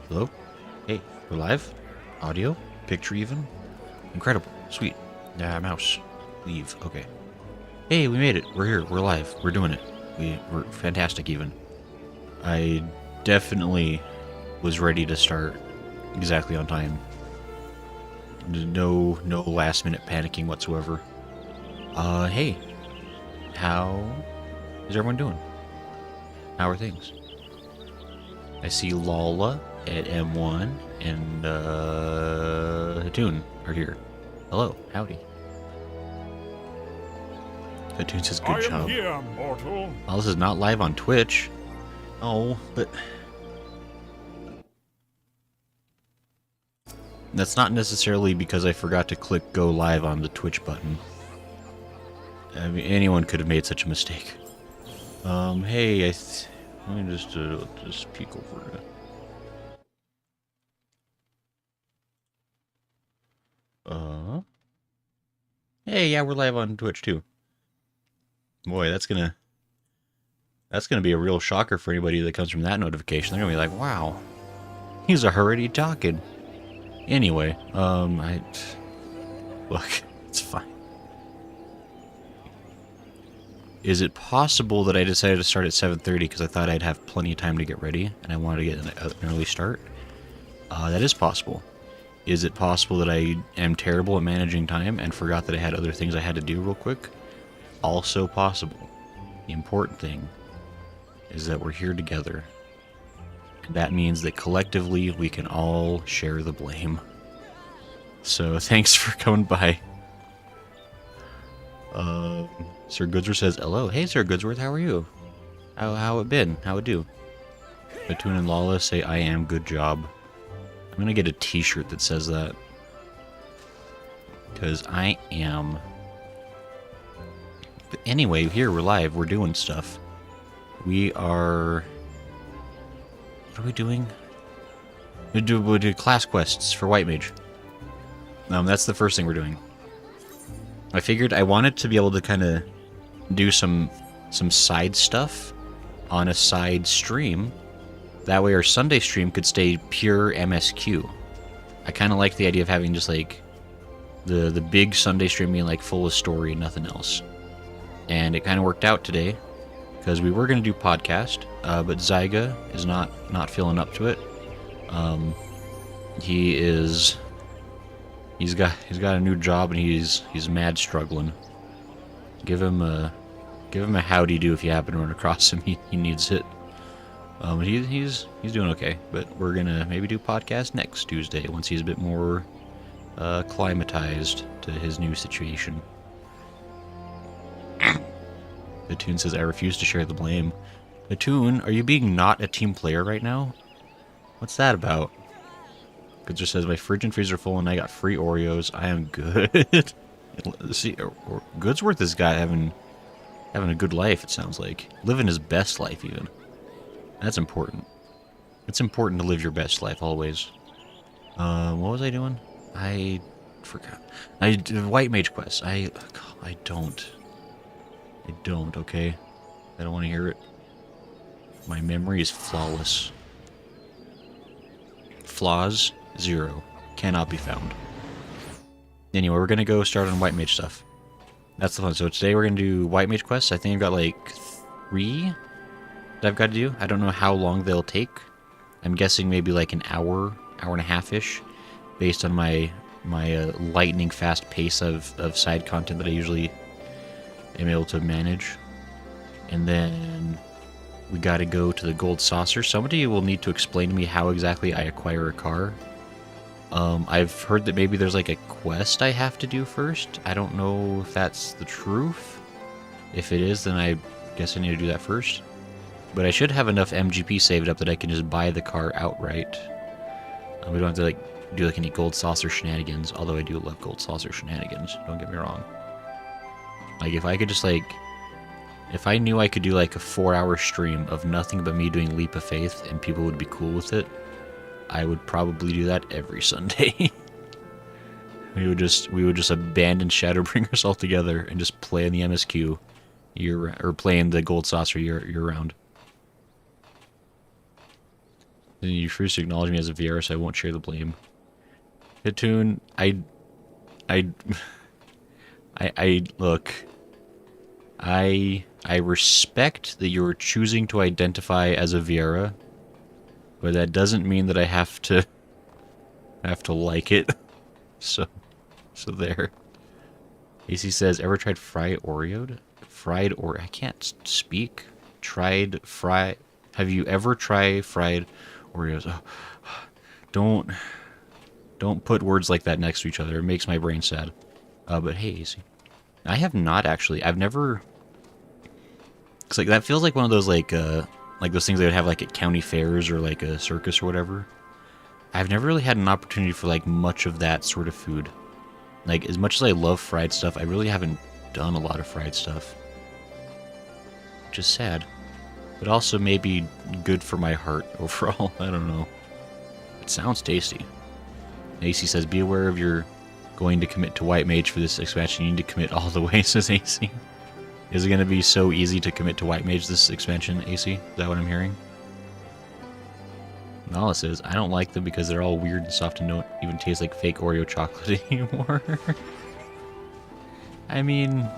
Hello? Hey, we're live? Audio? Picture even? Incredible. Sweet. Mouse. Leave. Okay. Hey, we made it. We're here. We're live. We're doing it. We're fantastic even. I definitely was ready to start exactly on time. No last minute panicking whatsoever. Hey. How is everyone doing? How are things? I see Lala at M1 and Hatun are here. Hello, howdy. Hatun says good job. I am here, mortal. Oh, this is not live on Twitch. Oh, but that's not necessarily because I forgot to click go live on the Twitch button. I mean, anyone could have made such a mistake. Hey, let me just peek over it. Hey, yeah, we're live on Twitch too. Boy, that's gonna be a real shocker for anybody that comes from that notification. They're gonna be like, wow, he's already talking. Anyway, look, it's fine. Is it possible that I decided to start at 7:30 because I thought I'd have plenty of time to get ready and I wanted to get an early start? That is possible. Is it possible that I am terrible at managing time and forgot that I had other things I had to do real quick? Also possible. The important thing is that we're here together. And that means that collectively we can all share the blame. So thanks for coming by. Sir Goodsworth says, hello. Hey, Sir Goodsworth, how are you? How it been? How it do? Batoon and Lala say, I am, good job. I'm gonna get a t-shirt that says that. Because I am. But anyway, here we're live. We're doing stuff. We are... What are we doing? We do class quests for White Mage. That's the first thing we're doing. I figured I wanted to be able to kind of do some side stuff on a side stream. That way our Sunday stream could stay pure MSQ. I kind of like the idea of having just like the big Sunday stream being like full of story and nothing else. And it kind of worked out today because we were going to do podcast, but Zyga is not feeling up to it. He's got a new job and he's mad struggling. Give him a howdy do if you happen to run across him. He needs it. He's doing okay, but we're gonna maybe do podcast next Tuesday once he's a bit more acclimatized to his new situation. Atoon says, I refuse to share the blame. Atoon, are you being not a team player right now? What's that about? Goodzer says, my fridge and freezer are full and I got free Oreos. I am good. See, Goodsworth has got having a good life, it sounds like. Living his best life, even. That's important. It's important to live your best life, always. What was I doing? I forgot. I did White Mage quest. I don't, okay? I don't want to hear it. My memory is flawless. Flaws, 0. Cannot be found. Anyway, we're gonna go start on White Mage stuff. That's the fun. So today we're gonna do White Mage quests. I think I've got like 3 that I've got to do. I don't know how long they'll take. I'm guessing maybe like an hour and a half-ish, based on my lightning fast pace of side content that I usually am able to manage. And then we got to go to the Gold Saucer. Somebody will need to explain to me how exactly I acquire a car. I've heard that maybe there's like a quest I have to do first. I don't know if that's the truth. If it is, then I guess I need to do that first. But I should have enough MGP saved up that I can just buy the car outright. We don't have to like do like any Gold Saucer shenanigans, although I do love Gold Saucer shenanigans, don't get me wrong. Like if I could just like, if I knew I could do like a 4-hour stream of nothing but me doing Leap of Faith and people would be cool with it, I would probably do that every Sunday. we would just abandon Shadowbringers altogether and just play in the MSQ or play in the Gold Saucer year round. Then you refuse to acknowledge me as a VR, so I won't share the blame. Hitoon, I look. I respect that you're choosing to identify as a Viera, but that doesn't mean that I have to like it. So there. AC says, ever tried fried Oreo? Fried or I can't speak. Tried fry. Have you ever tried fried Oreos? Oh, don't put words like that next to each other. It makes my brain sad. But hey, AC. I have not actually. I've never. Cause like that feels like one of those like those things they would have like at county fairs or like a circus or whatever. I've never really had an opportunity for like much of that sort of food. Like as much as I love fried stuff, I really haven't done a lot of fried stuff. Which is sad. But also maybe good for my heart overall. I don't know. It sounds tasty. AC says, be aware of your going to commit to White Mage for this expansion. You need to commit all the way, says AC. Is it going to be so easy to commit to White Mage this expansion, AC? Is that what I'm hearing? Nala says, I don't like them because they're all weird and soft and don't even taste like fake Oreo chocolate anymore. I mean,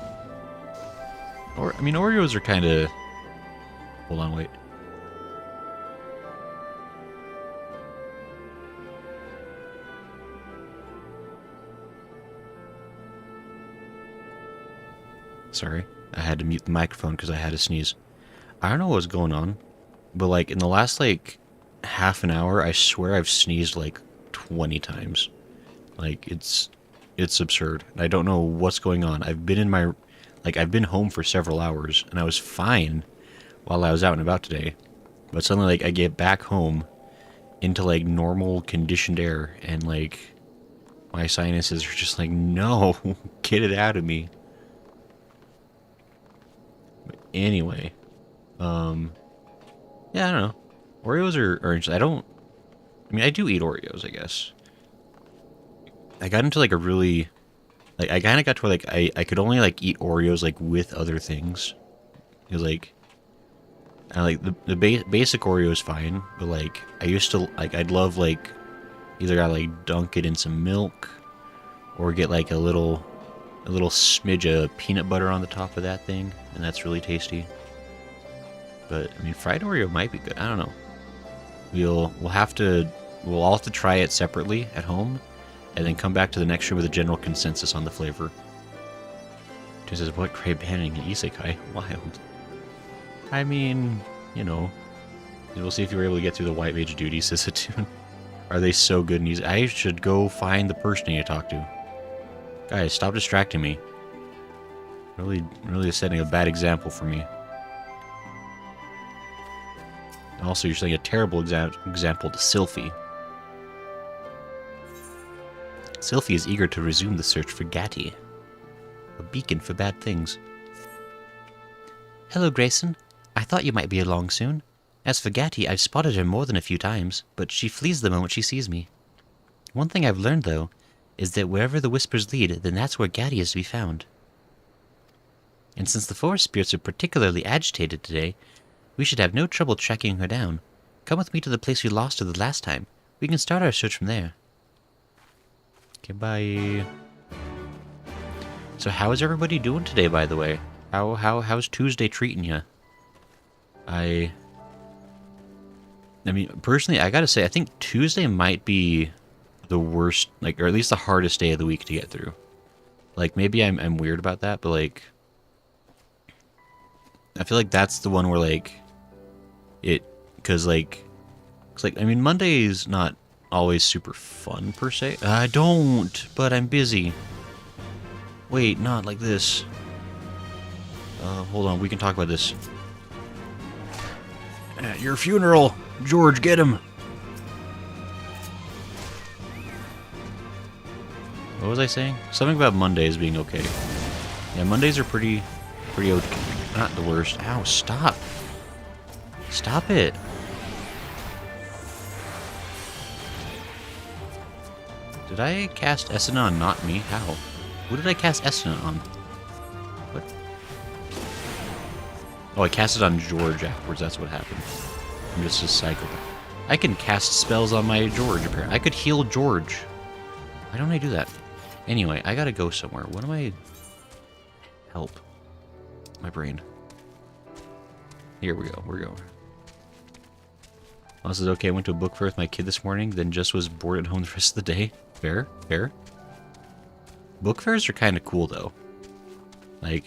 Oreos are kind of... Hold on, wait. Sorry, I had to mute the microphone because I had to sneeze. I don't know what was going on, but like in the last like half an hour, I swear I've sneezed like 20 times. Like it's absurd. I don't know what's going on. I've been home for several hours and I was fine while I was out and about today. But suddenly like I get back home into like normal conditioned air and like my sinuses are just like, no, get it out of me. But anyway, yeah, I don't know. Oreos are interesting. I do eat Oreos, I guess. I got into like a really, like I kind of got to where like I could only like eat Oreos like with other things. Because like, I like the basic Oreo is fine, but like I used to like I'd love like either I like dunk it in some milk or get like a little smidge of peanut butter on the top of that thing, and that's really tasty. But I mean, fried Oreo might be good. I don't know. We'll all have to try it separately at home, and then come back to the next room with a general consensus on the flavor. It says, what crave banning in Isekai? Wild. I mean, you know, we'll see if you were able to get through the White Mage duties, says Hatun. Are they so good and easy? I should go find the person I need to talk to. Guys, stop distracting me. Really setting a bad example for me. Also, you're setting a terrible example to Sylphie. Sylphie is eager to resume the search for Gatti, a beacon for bad things. Hello, Grayson. I thought you might be along soon. As for Gatti, I've spotted her more than a few times, but she flees the moment she sees me. One thing I've learned, though, is that wherever the whispers lead, then that's where Gatti is to be found. And since the forest spirits are particularly agitated today, we should have no trouble tracking her down. Come with me to the place we lost her the last time. We can start our search from there. Okay, bye. So how is everybody doing today, by the way? How's Tuesday treating you? I mean, personally, I gotta say, I think Tuesday might be the worst, like, or at least the hardest day of the week to get through. Like, maybe I'm weird about that, but, like, I feel like that's the one where, like, because, like, I mean, Monday is not always super fun, per se. I don't, but I'm busy. Wait, not like this. Hold on, we can talk about this. At your funeral, George, get him. What was I saying? Something about Mondays being okay. Yeah, Mondays are pretty okay. Not the worst. Ow, stop. Stop it. Did I cast Esuna on not me? How? Who did I cast Esuna on? What? Oh, I cast it on George afterwards. That's what happened. I'm just a psychopath. I can cast spells on my George, apparently. I could heal George. Why don't I do that? Anyway, I gotta go somewhere. What am I... Help. My brain. Here we go. We're going. Well, this is okay. I went to a book fair with my kid this morning, then just was bored at home the rest of the day. Fair? Fair? Book fairs are kind of cool, though. Like,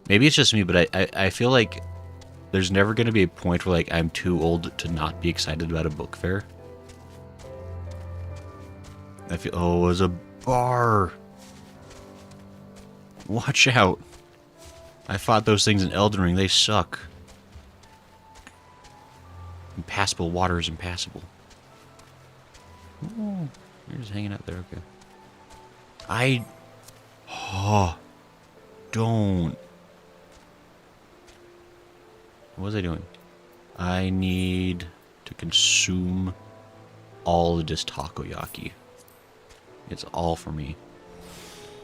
maybe it's just me, but I feel like there's never going to be a point where, like, I'm too old to not be excited about a book fair. I feel... Oh, it was a bar! Watch out! I fought those things in Elden Ring. They suck. Impassable water is impassable. Oh, you're just hanging out there, okay. Oh, don't. What was I doing? I need to consume all of this takoyaki. It's all for me.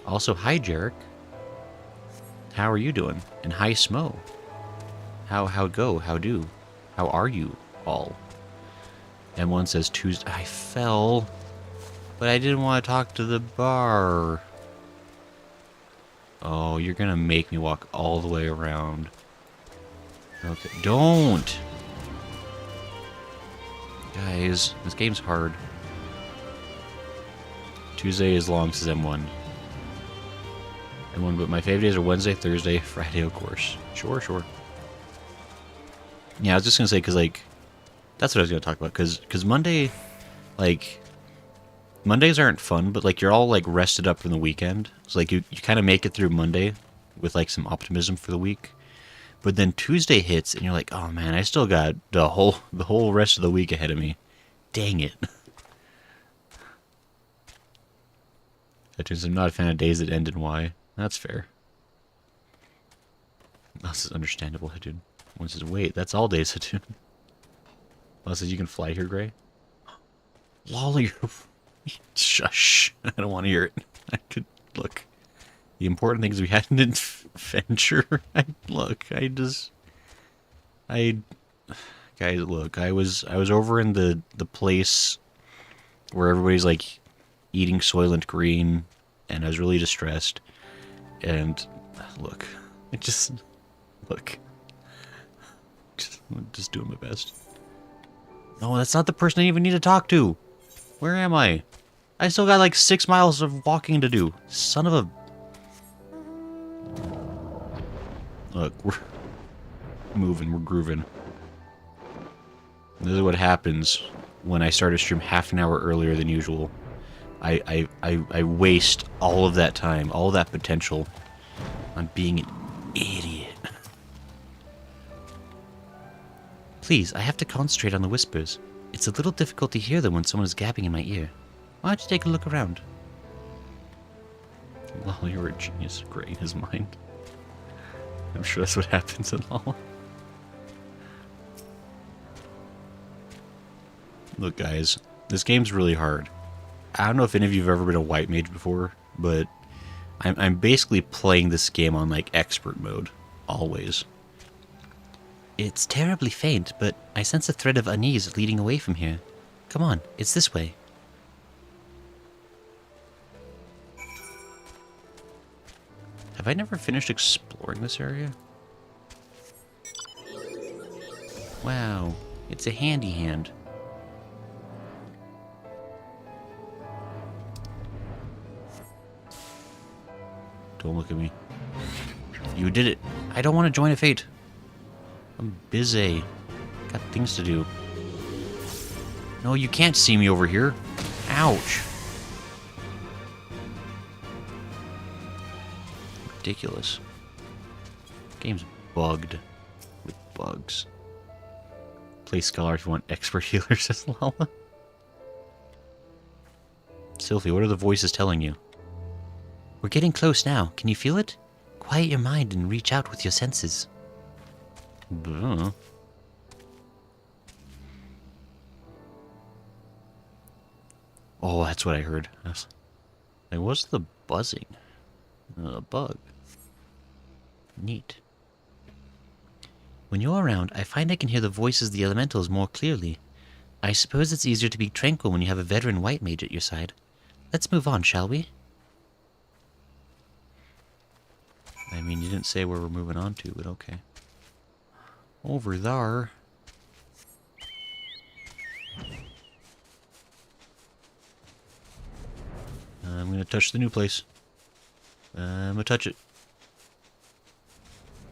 Also, hi, Jarek. How are you doing? And hi, Smo. How go? How do? How are you all? And one says Tuesday. I fell, but I didn't want to talk to the bar. Oh, you're gonna make me walk all the way around. Okay, don't! Guys, this game's hard. Tuesday is long, says M1. M1, but my favorite days are Wednesday, Thursday, Friday, of course. Sure, sure. Yeah, I was just gonna say, because, like, that's what I was gonna talk about, because Monday, like, Mondays aren't fun, but, like, you're all, like, rested up from the weekend. So, like, you kind of make it through Monday with, like, some optimism for the week. But then Tuesday hits, and you're like, oh, man, I still got the whole rest of the week ahead of me. Dang it. I'm not a fan of days that end in Y. That's fair. This is understandable, dude. One says, wait, that's all days, dude. One says, you can fly here, Gray? Lol, you're... Shush. I don't want to hear it. I could... Look. The important thing is we had an adventure. Guys, look. I was over in the place where everybody's, like, eating Soylent Green, and I was really distressed. And, look. Look. Just doing my best. No, that's not the person I even need to talk to. Where am I? I still got like 6 miles of walking to do. Son of a... Look, we're moving, we're grooving. This is what happens when I start a stream half an hour earlier than usual. I waste all of that time, all of that potential on being an idiot. Please, I have to concentrate on the whispers. It's a little difficult to hear them when someone is gabbing in my ear. Why don't you take a look around? Lol, you're a genius. Gray in his mind. I'm sure that's what happens in LOL. Look, guys, this game's really hard. I don't know if any of you have ever been a white mage before, but I'm basically playing this game on, like, expert mode. Always. It's terribly faint, but I sense a thread of unease leading away from here. Come on, it's this way. Have I never finished exploring this area? Wow, it's a handy hand. Don't look at me. You did it. I don't want to join a fate. I'm busy. Got things to do. No, you can't see me over here. Ouch. Ridiculous. Game's bugged with bugs. Play Scholar if you want expert healers, says Lala. Sylphie, what are the voices telling you? We're getting close now. Can you feel it? Quiet your mind and reach out with your senses. Oh, that's what I heard. Like, what's the buzzing? A bug. Neat. When you're around, I find I can hear the voices of the elementals more clearly. I suppose it's easier to be tranquil when you have a veteran white mage at your side. Let's move on, shall we? I mean, you didn't say where we're moving on to, but okay. Over there. I'm gonna touch the new place. I'm gonna touch it.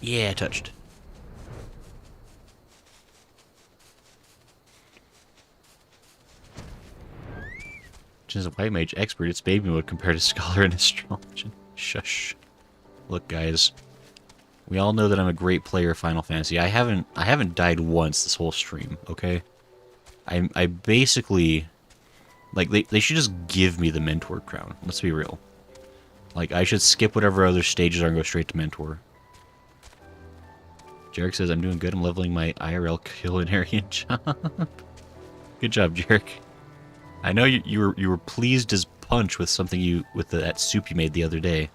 Yeah, touched. Just a white mage expert, it's baby mode compared to scholar and astrology. Shush. Look, guys. We all know that I'm a great player of Final Fantasy. I haven't died once this whole stream, okay? I basically, like, they should just give me the mentor crown. Let's be real. Like, I should skip whatever other stages are and go straight to mentor. Jarek says, I'm doing good. I'm leveling my IRL culinary job. Good job, Jarek. I know you were pleased as punch with something that soup you made the other day.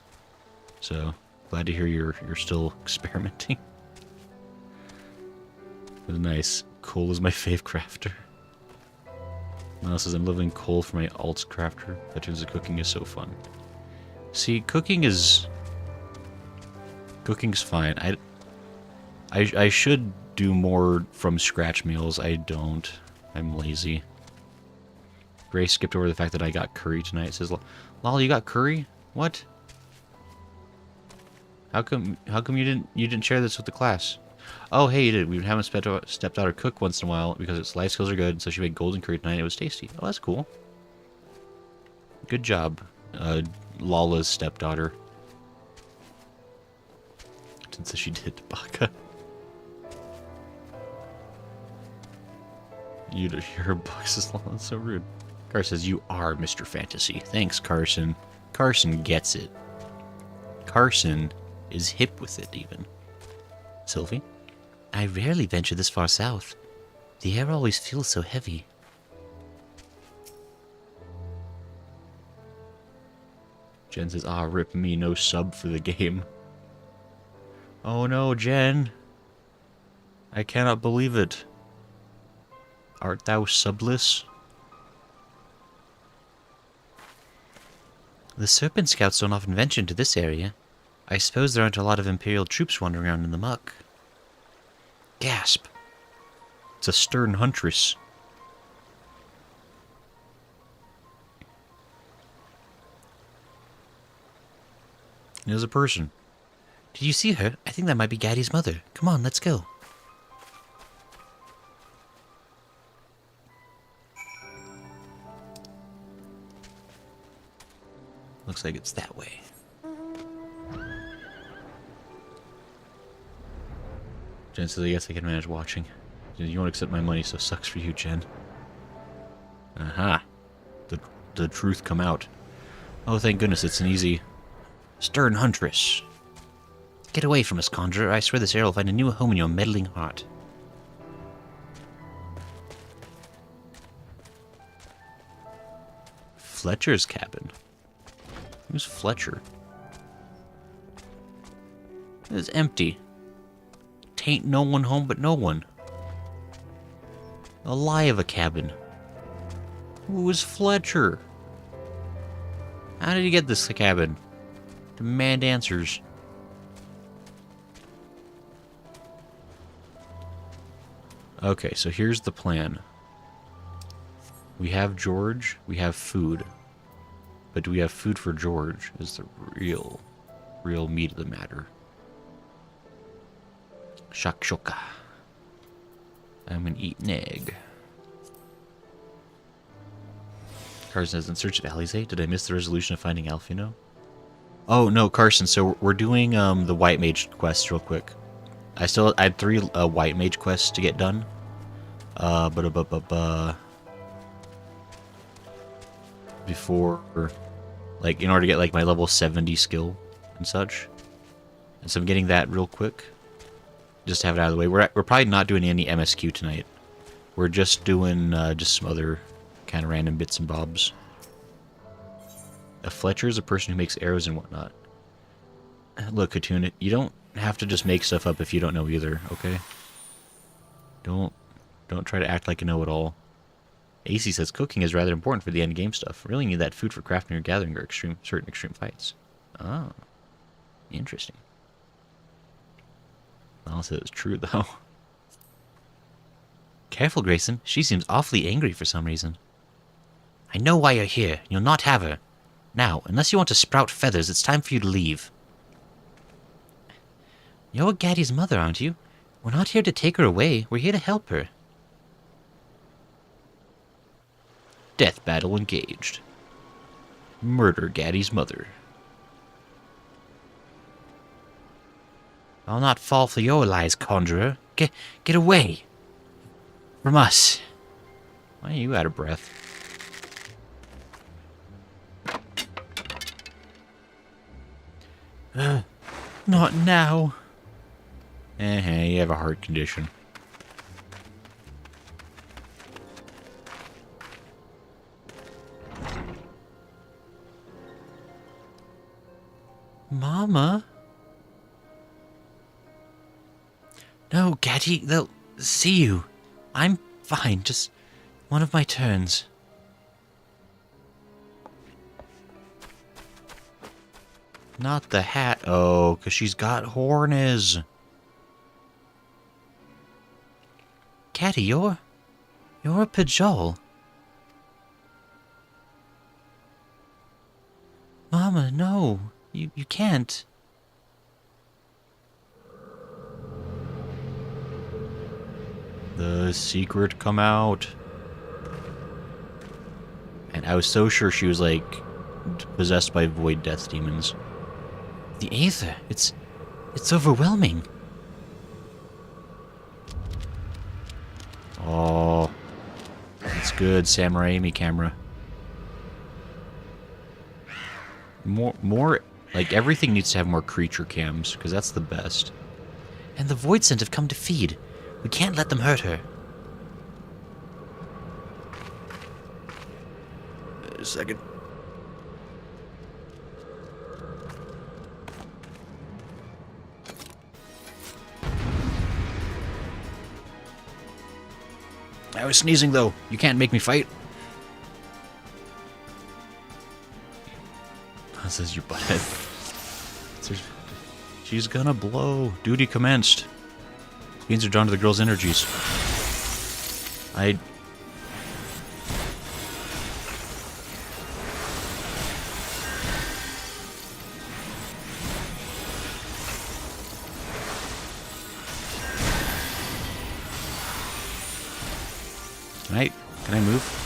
So, glad to hear you're still experimenting. It was nice. Coal is my fave crafter. Miles says, I'm leveling coal for my alts crafter. Veterans of cooking is so fun. See, cooking's fine. I should do more from scratch meals. I don't. I'm lazy. Grace skipped over the fact that I got curry tonight. It says, "Lol, you got curry? What? How come you didn't share this with the class?" Oh, hey, you did. We haven't stepped out our cook once in a while because its life skills are good. So she made golden curry tonight. It was tasty. Oh, that's cool. Good job, Lala's stepdaughter. Since she did Baka. You'd hear her books as long as so rude. Carson says, you are Mr. Fantasy. Thanks, Carson. Carson gets it. Carson is hip with it, even. Sylvie? I rarely venture this far south. The air always feels so heavy. Jen says, ah, rip me, no sub for the game. Oh no, Jen. I cannot believe it. Art thou subless? The Serpent Scouts don't often venture into this area. I suppose there aren't a lot of Imperial troops wandering around in the muck. Gasp. It's a stern huntress. It is a person. Did you see her? I think that might be Gaddy's mother. Come on, let's go. Looks like it's that way. Jen says, I guess I can manage watching. You won't accept my money, so sucks for you, Jen. Aha. The truth come out. Oh, thank goodness, it's an easy... Stern huntress. Get away from us, Conjurer. I swear this air will find a new home in your meddling heart. Fletcher's cabin. Who's Fletcher? It's empty. Tain't no one home but no one. A lie of a cabin. Who is Fletcher? How did he get this cabin? Demand answers. Okay, so here's the plan. We have George, we have food. But do we have food for George is the real meat of the matter. Shakshuka. I'm gonna eat an egg. Carson says, in search of Alize, did I miss the resolution of finding Alfino? Oh, no, Carson, so we're doing the White Mage quests real quick. I had 3 White Mage quests to get done. Before, like, in order to get, like, my level 70 skill and such. And so I'm getting that real quick. Just to have it out of the way. We're probably not doing any MSQ tonight. We're just doing just some other kind of random bits and bobs. A Fletcher is a person who makes arrows and whatnot. Look, Katoon, you don't have to just make stuff up if you don't know either, okay? Don't try to act like a know-it-all. AC says cooking is rather important for the end game stuff. Really need that food for crafting or gathering or certain extreme fights. Oh, interesting. I'll say it's true though. Careful, Grayson. She seems awfully angry for some reason. I know why you're here. You'll not have her. Now, unless you want to sprout feathers, it's time for you to leave. You're Gaddy's mother, aren't you? We're not here to take her away. We're here to help her. Death battle engaged. Murder Gaddy's mother. I'll not fall for your lies, conjurer. Get away. From us. Why are you out of breath? Not now. You have a heart condition. Mama? No, Gaddy, they'll see you. I'm fine, just one of my turns. Not the hat. Oh, because she's got horns. Gaddy, you're a Pajol. Mama, no. You can't. The secret come out. And I was so sure she was like possessed by void death demons. The Aether, it's overwhelming. Oh, that's good, Samurai Amy camera. More, like everything needs to have more creature cams, because that's the best. And the Void Scent have come to feed. We can't let them hurt her. Wait a second. I was sneezing though. You can't make me fight. That says your butthead. She's gonna blow. Duty commenced. Beans are drawn to the girl's energies. Can I move?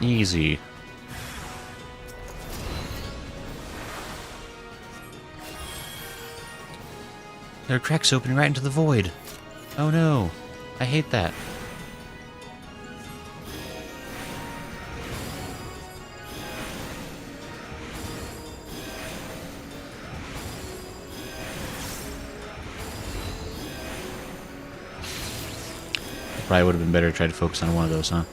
Easy. There are cracks opening right into the void. Oh no. I hate that. Probably would have been better to try to focus on one of those, huh?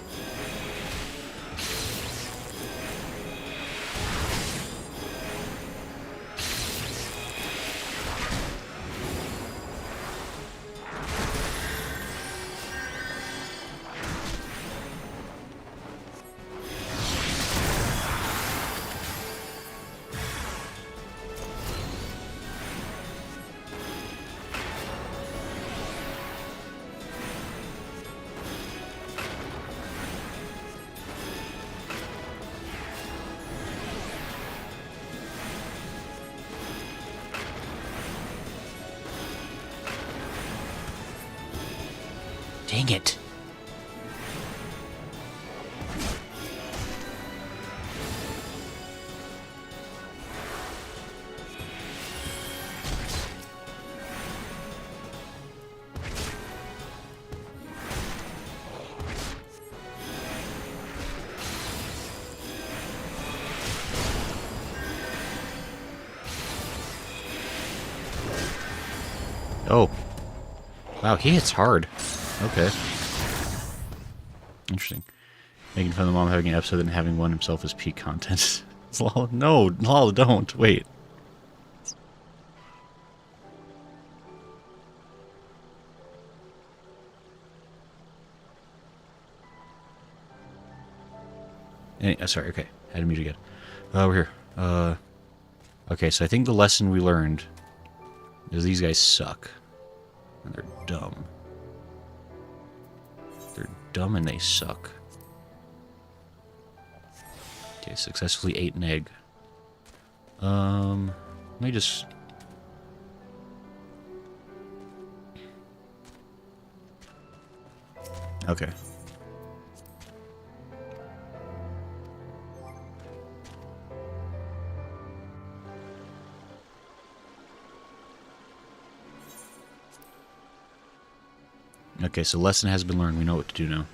Dang it. Oh. Wow, he hits hard. Okay. Interesting. Making fun of the mom having an episode and having one himself as peak content. No, Lol, don't. Wait. Sorry, okay. Had to mute again. We're here. Okay, so I think the lesson we learned is these guys suck. And they're dumb. They're dumb and they suck. Okay, successfully ate an egg. Let me just... Okay. Okay, so lesson has been learned. We know what to do now.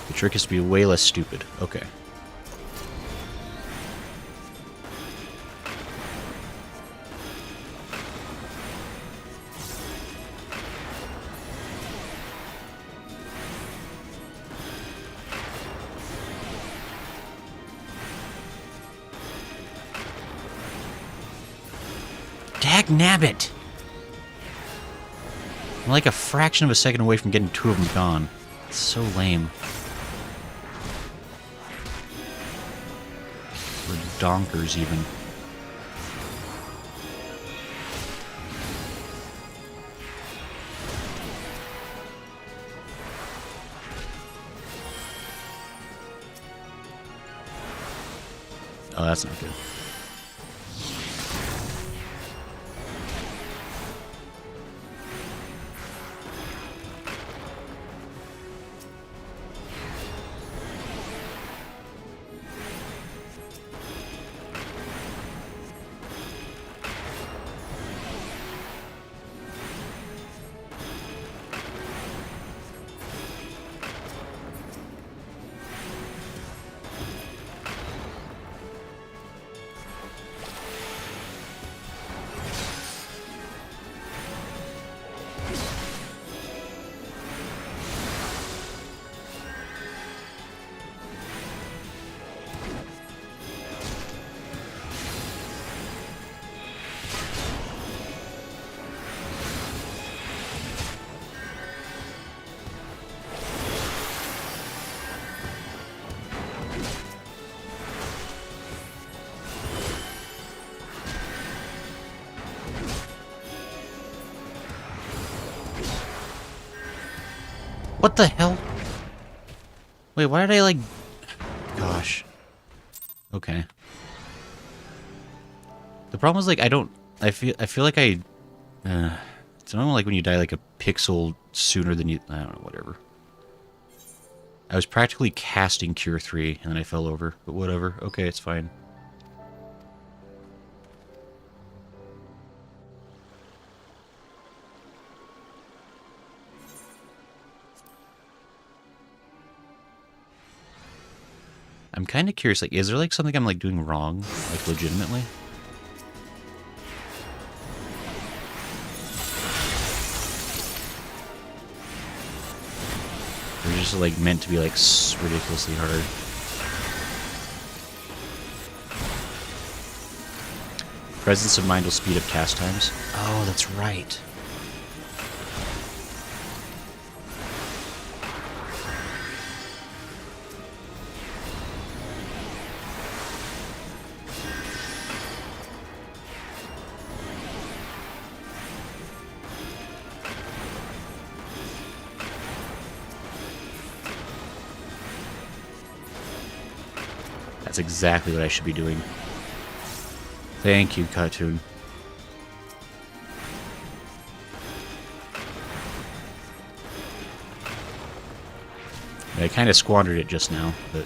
The trick is to be way less stupid. Okay. Dagnabbit! I'm like a fraction of a second away from getting two of them gone. It's so lame. Or donkers, even. Oh, that's not good. What the hell? Wait, why did I, like... Gosh. Okay. The problem is, like, I feel like I... it's annoying, like, when you die, like, a pixel sooner than you... I don't know, whatever. I was practically casting Cure 3, and then I fell over. But whatever. Okay, it's fine. I'm kind of curious, like, is there, like, something I'm, like, doing wrong? Like, legitimately? Or is it just, like, meant to be, like, ridiculously hard? Presence of mind will speed up cast times. Oh, that's right. That's exactly what I should be doing. Thank you, cartoon. I kind of squandered it just now, but...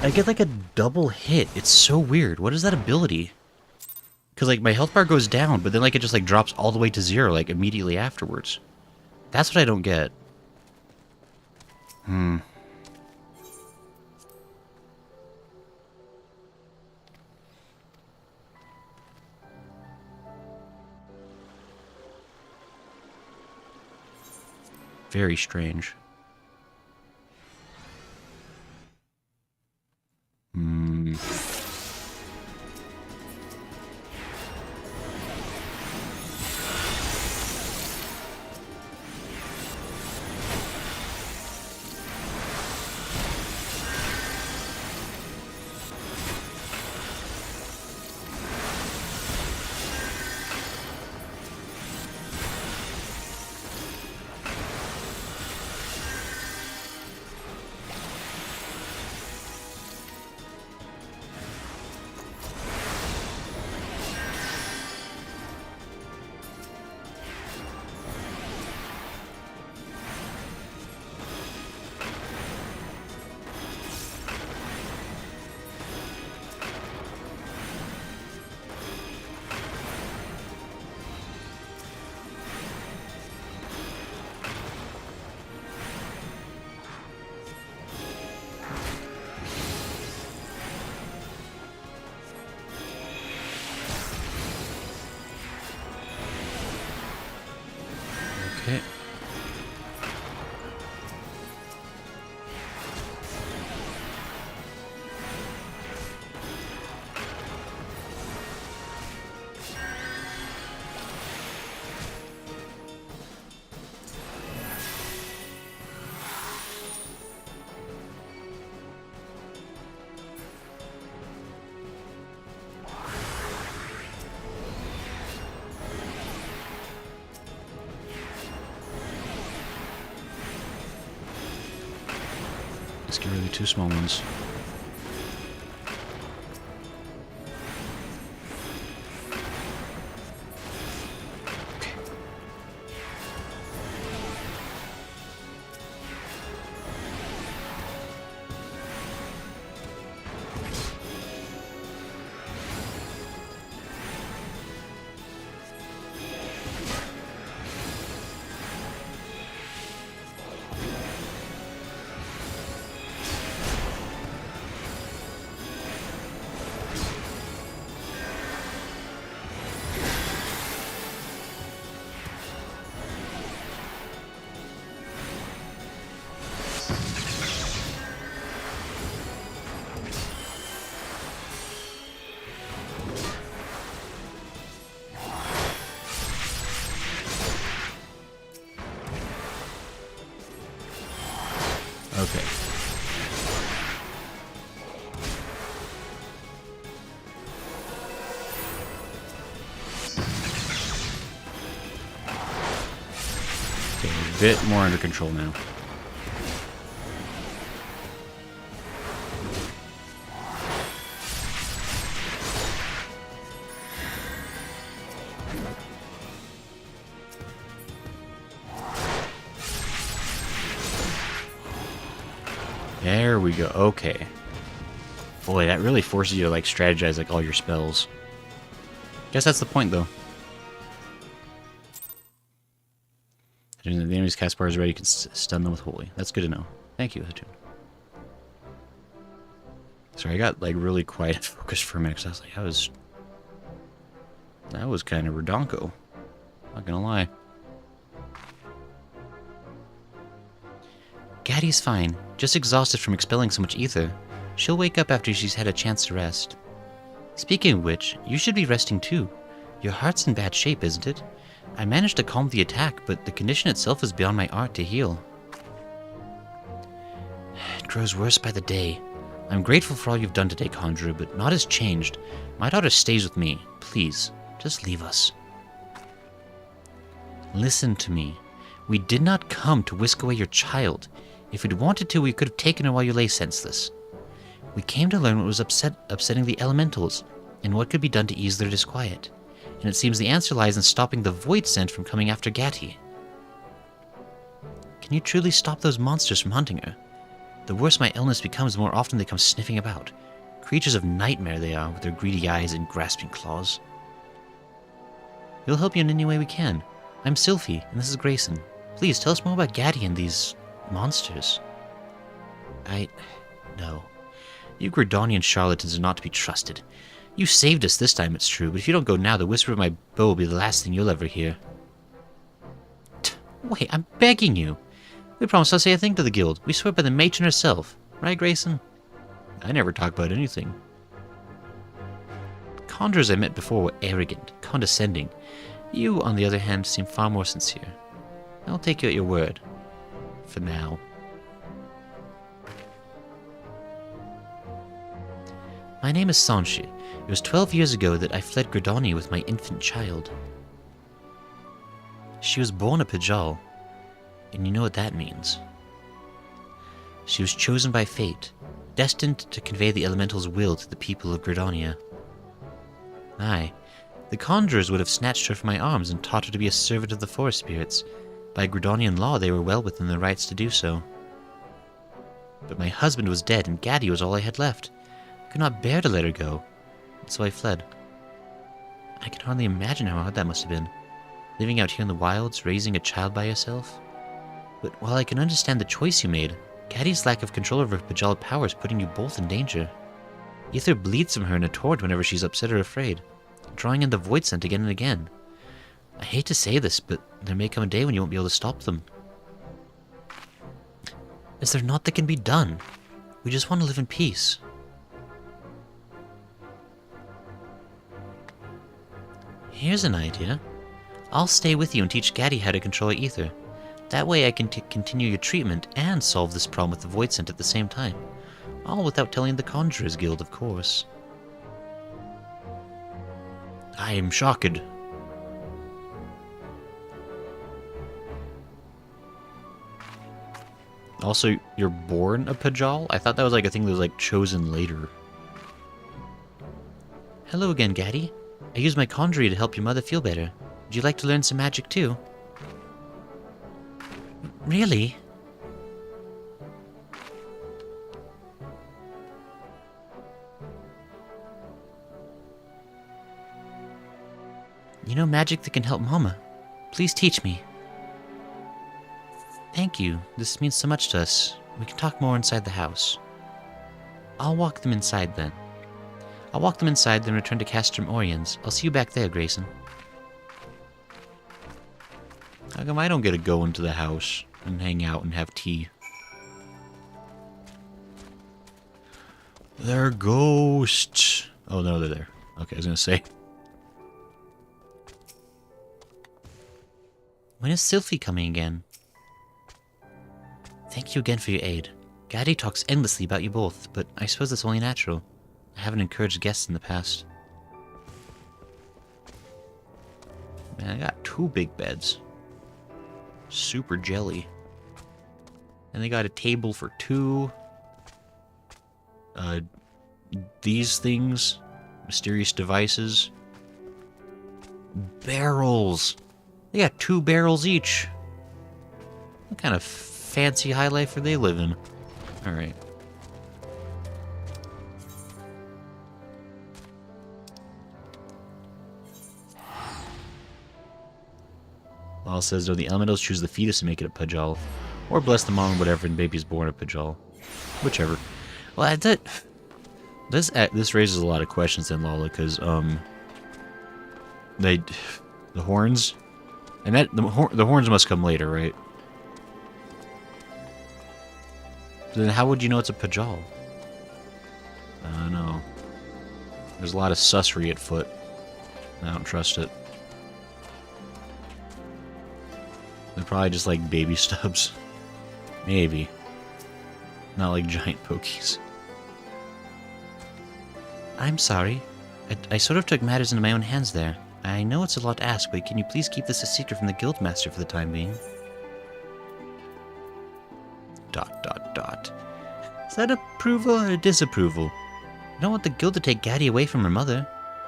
I get like a double hit. It's so weird. What is that ability? Because like my health bar goes down, but then like it just like drops all the way to 0 like immediately afterwards. That's what I don't get. Very strange. Okay. Let's get rid of the 2 small ones. Okay. Okay. Okay, a bit more under control now. There we go. Okay. Boy, that really forces you to like strategize like all your spells. Guess that's the point though. I enemy's cast bar is ready, you can stun them with Holy. That's good to know. Thank you, Hatun. Sorry, I got like really quiet focused for a minute, 'cause I was like, that was kind of redonko. Not gonna lie. Gaddy's fine, just exhausted from expelling so much ether. She'll wake up after she's had a chance to rest. Speaking of which, you should be resting too. Your heart's in bad shape, isn't it? I managed to calm the attack, but the condition itself is beyond my art to heal. It grows worse by the day. I'm grateful for all you've done today, Conjurer, but naught has changed. My daughter stays with me. Please, just leave us. Listen to me. We did not come to whisk away your child. If we'd wanted to, we could have taken her while you lay senseless. We came to learn what was upsetting the elementals, and what could be done to ease their disquiet. And it seems the answer lies in stopping the void scent from coming after Gatti. Can you truly stop those monsters from hunting her? The worse my illness becomes, the more often they come sniffing about. Creatures of nightmare they are, with their greedy eyes and grasping claws. We'll help you in any way we can. I'm Sylphie, and this is Grayson. Please, tell us more about Gatti and these monsters. No. You Gridonian charlatans are not to be trusted. You saved us this time, it's true, but if you don't go now, the whisper of my bow will be the last thing you'll ever hear. Wait, I'm begging you. We promised not to say a thing to the guild. We swear by the matron herself. Right, Grayson? I never talk about anything. The conjurers I met before were arrogant, condescending. You, on the other hand, seem far more sincere. I'll take you at your word. For now. My name is Sanshi. It was 12 years ago that I fled Gridonia with my infant child. She was born a Pajal, and you know what that means. She was chosen by fate, destined to convey the elemental's will to the people of Gridonia. Aye, the conjurers would have snatched her from my arms and taught her to be a servant of the forest spirits. By Gridonian law, they were well within their rights to do so. But my husband was dead, and Gatti was all I had left. I could not bear to let her go, and so I fled. I can hardly imagine how hard that must have been, living out here in the wilds, raising a child by yourself. But while I can understand the choice you made, Gaddy's lack of control over her Pajal power is putting you both in danger. Ether bleeds from her in a torrent whenever she's upset or afraid, drawing in the void scent again and again. I hate to say this, but there may come a day when you won't be able to stop them. Is there naught that can be done? We just want to live in peace. Here's an idea. I'll stay with you and teach Gatti how to control ether. That way I can continue your treatment and solve this problem with the void scent at the same time. All without telling the Conjurers Guild, of course. I am shocked. Also, you're born a Pajal? I thought that was like a thing that was like chosen later. Hello again, Gatti. I used my conjury to help your mother feel better. Would you like to learn some magic too? Really? You know magic that can help Mama. Please teach me. Thank you. This means so much to us. We can talk more inside the house. I'll walk them inside then. I'll walk them inside, then return to Castrum Oriens. I'll see you back there, Grayson. How come I don't get to go into the house and hang out and have tea? They're ghosts. Oh, no, they're there. Okay, I was going to say. When is Sylphie coming again? Thank you again for your aid. Gatti talks endlessly about you both, but I suppose that's only natural. I haven't encouraged guests in the past. Man, I got 2 big beds. Super jelly. And they got a table for 2. These things. Mysterious devices. Barrels. They got 2 barrels each. What kind of fancy high life are they living? Alright. Law says, no, the elementals choose the fetus to make it a Pajal. Or bless the mom, whatever, and baby's born a Pajal. Whichever. Well, this raises a lot of questions then, Lala, because, the horns, and the horns must come later, right? Then how would you know it's a Pajal? I don't know. There's a lot of sussery at foot. I don't trust it. They're probably just like baby stubs. Maybe. Not like giant pokies. I'm sorry. I sort of took matters into my own hands there. I know it's a lot to ask, but can you please keep this a secret from the Guildmaster for the time being? ... Is that approval or disapproval? I don't want the guild to take Gaddy away from her mother.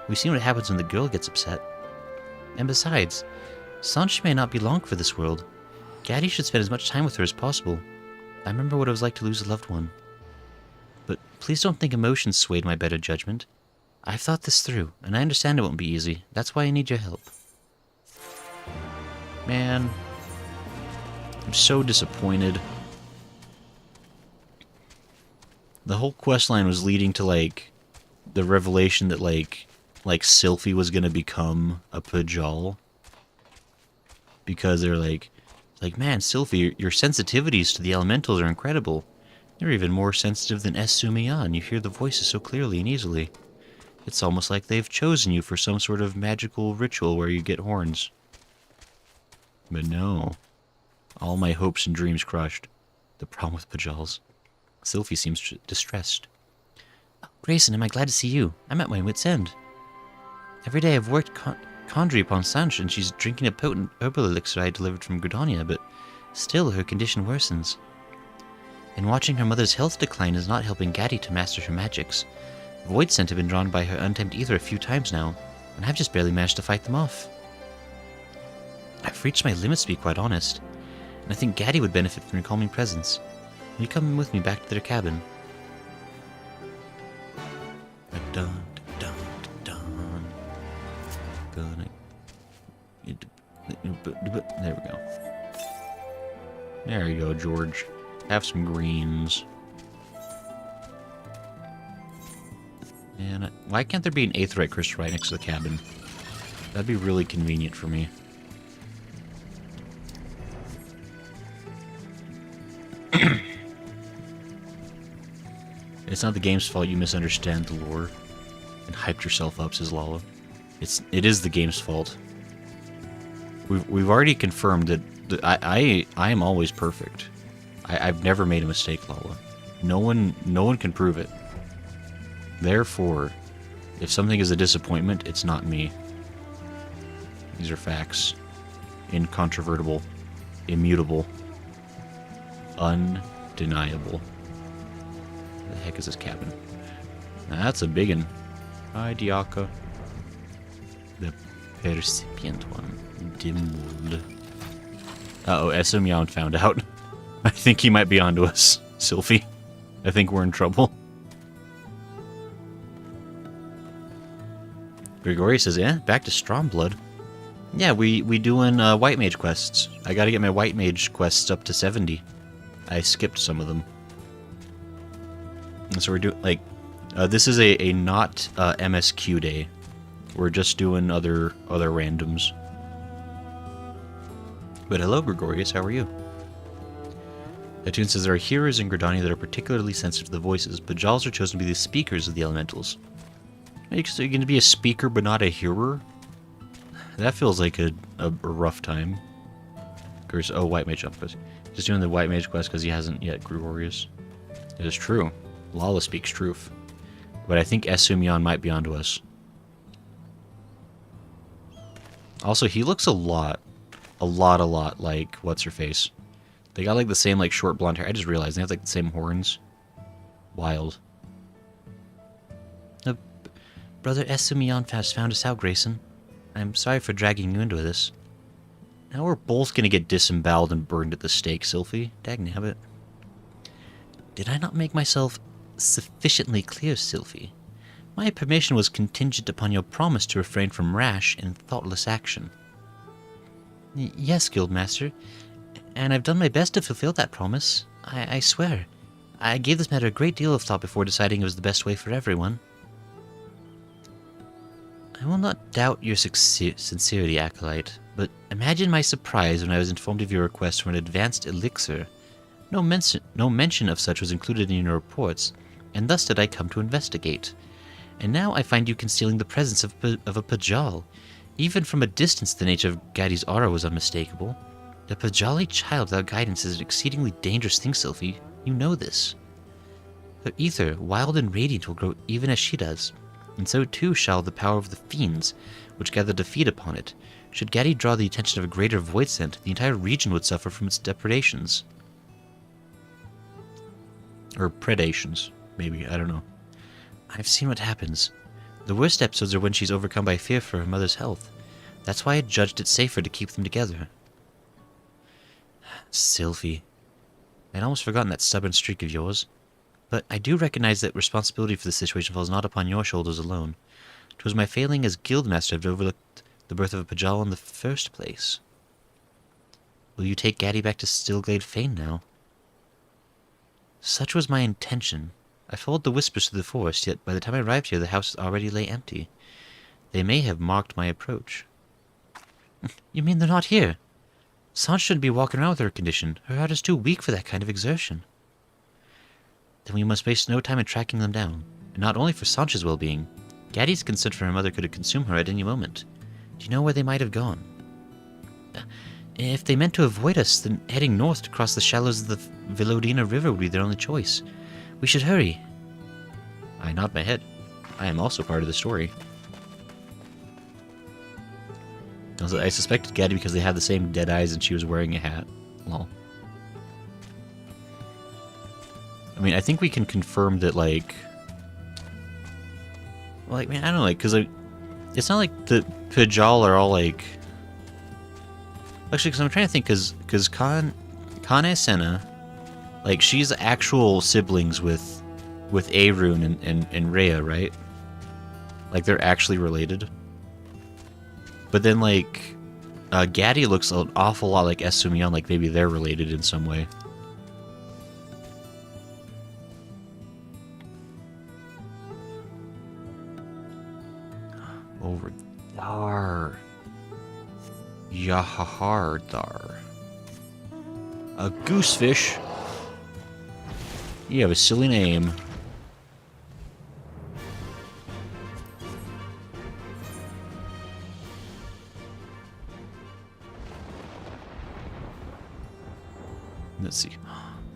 We've seen what happens when the girl gets upset. And besides, Sanche may not be long for this world. Gaddy should spend as much time with her as possible. I remember what it was like to lose a loved one. But please don't think emotions swayed my better judgment. I've thought this through, and I understand it won't be easy. That's why I need your help. Man, I'm so disappointed. The whole questline was leading to, like, the revelation that, like Sylphie was gonna become a Pajal. Because they're like, man, Sylphie, your sensitivities to the elementals are incredible. You're even more sensitive than Esumian. You hear the voices so clearly and easily. It's almost like they've chosen you for some sort of magical ritual where you get horns. But no. All my hopes and dreams crushed. The problem with Pajals. Sylphie seems distressed. Oh, Grayson, am I glad to see you? I'm at my wit's end. Every day I've worked conjury upon Sanche, and she's drinking a potent herbal elixir I delivered from Grudonia, but still her condition worsens. And watching her mother's health decline is not helping Gaddy to master her magics. Void scent have been drawn by her untamed ether a few times now, and I've just barely managed to fight them off. I've reached my limits, to be quite honest, and I think Gaddy would benefit from your calming presence. Will you come with me back to their cabin? Dun, dun, dun. There we go. There you go, George. Have some greens. And why can't there be an aetheryte crystal right next to the cabin? That'd be really convenient for me. It's not the game's fault you misunderstand the lore and hyped yourself up, says Lala. It is the game's fault. We've already confirmed that I am always perfect. I've never made a mistake, Lala. No one can prove it. Therefore, if something is a disappointment, it's not me. These are facts. Incontrovertible. Immutable. Undeniable. What the heck is this cabin? Now, that's a big one. Hi, Diaka. The percipient one. Dimwald. Uh-oh, Esumian found out. I think he might be onto us, Sylphie. I think we're in trouble. Grigori says, back to Stormblood. Yeah, we doing White Mage quests. I gotta get my White Mage quests up to 70. I skipped some of them. And so we're doing, like, this is a not MSQ day. We're just doing other randoms. But hello, Gregorius, how are you? Atune says there are hearers in Grudonia that are particularly sensitive to the voices, but Jals are chosen to be the speakers of the elementals. So you're going to be a speaker but not a hearer? That feels like a rough time. Oh, White Mage jump quest. Just doing the White Mage quest because he hasn't yet Gregorius. It is true. Lala speaks truth. But I think Esumian might be onto us. Also, he looks a lot like what's-her-face. They got like the same like short blonde hair. I just realized they have like the same horns. Wild. Brother Esumian has found us out, Grayson. I'm sorry for dragging you into this. Now we're both gonna get disemboweled and burned at the stake, Sylphie. Dagnabbit. Did I not make myself sufficiently clear, Sylphie? My permission was contingent upon your promise to refrain from rash and thoughtless action. Yes, Guildmaster, and I've done my best to fulfill that promise. I swear. I gave this matter a great deal of thought before deciding it was the best way for everyone. I will not doubt your sincerity, Acolyte, but imagine my surprise when I was informed of your request for an advanced elixir. No mention of such was included in your reports, and thus did I come to investigate. And now I find you concealing the presence of a Pajal. Even from a distance, the nature of Gaddy's aura was unmistakable. A Pajali child without guidance is an exceedingly dangerous thing, Sylphie. You know this. Her ether, wild and radiant, will grow even as she does, and so too shall the power of the fiends, which gather to feed upon it. Should Gaddy draw the attention of a greater void scent, the entire region would suffer from its depredations. Or predations, maybe, I don't know. I've seen what happens. The worst episodes are when she's overcome by fear for her mother's health. That's why I judged it safer to keep them together. Sylphie. I'd almost forgotten that stubborn streak of yours. But I do recognize that responsibility for the situation falls not upon your shoulders alone. 'Twas my failing as Guildmaster to have overlooked the birth of a Pajal in the first place. Will you take Gaddy back to Stillglade Fane now? Such was my intention. I followed the whispers through the forest, yet by the time I arrived here the house already lay empty. They may have marked my approach. You mean they're not here? Sanche shouldn't be walking around with her condition. Her heart is too weak for that kind of exertion. Then we must waste no time in tracking them down. And not only for Sanche's well-being. Gaddy's concern for her mother could consume her at any moment. Do you know where they might have gone? If they meant to avoid us, then heading north to cross the shallows of the Vilodina River would be their only choice. We should hurry. I nod my head. I am also part of the story. I suspected Gaddy because they had the same dead eyes and she was wearing a hat. Lol. I mean, I think we can confirm that, like... Well, like, man, I don't know, like, because it's not like the Pajal are all, like... Actually, because I'm trying to think, because Kane Senna, like, she's actual siblings with Arun and Rhea, right? Like, they're actually related. But then, like, Gaddy looks an awful lot like Esumion, like maybe they're related in some way. Over there. Yahardar. A goosefish. You have a silly name. Let's see.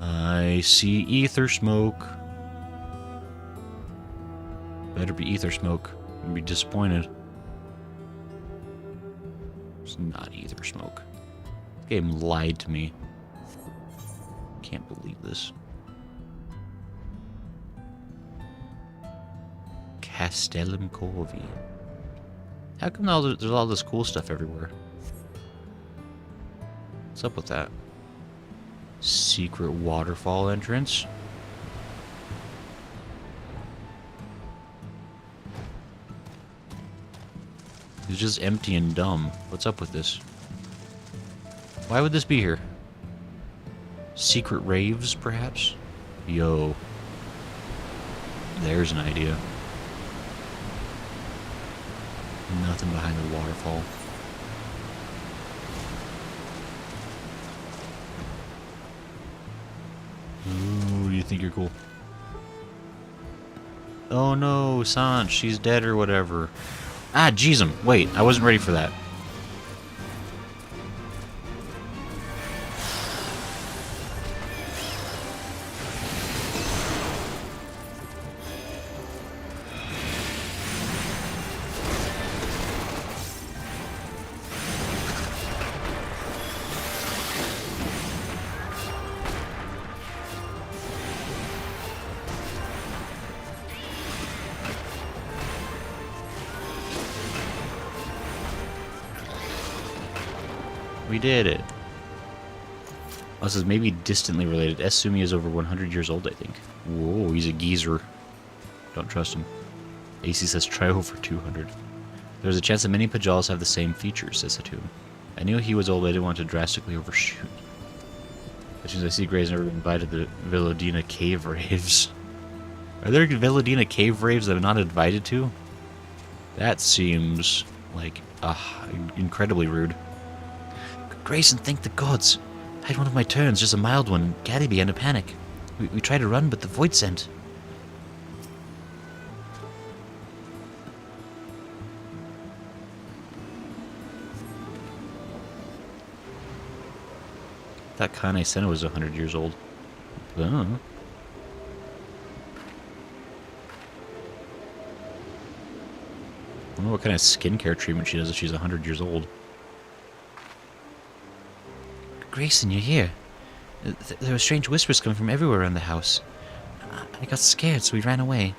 I see ether smoke. Better be ether smoke. I'd be disappointed. It's not ether smoke. The game lied to me. Can't believe this. Castellum Corvi. How come there's all this cool stuff everywhere? What's up with that? Secret waterfall entrance. It's just empty and dumb. What's up with this? Why would this be here? Secret raves, perhaps? Yo. There's an idea. Nothing behind the waterfall. Ooh, you think you're cool? Oh no, Sanche, she's dead or whatever. Ah, jeez, wait, I wasn't ready for that. We did it. Oh, this is maybe distantly related. Esumi is over 100 years old, I think. Whoa, he's a geezer. Don't trust him. AC says try over 200. There's a chance that many Pajals have the same features, says Hatun. I knew he was old, but I didn't want to drastically overshoot. As soon as I see Gray's never been invited to the Villadina cave raves. Are there Villadina cave raves that I'm not invited to? That seems like incredibly rude. Grayson, thank the gods. I had one of my turns, just a mild one. Gaddy began to panic. We tried to run, but the void sent. That Kane Senna was 100 years old. I don't know. I don't know what kind of skincare treatment she does if she's 100 years old. Grayson, you're here. There were strange whispers coming from everywhere around the house. I got scared, so we ran away.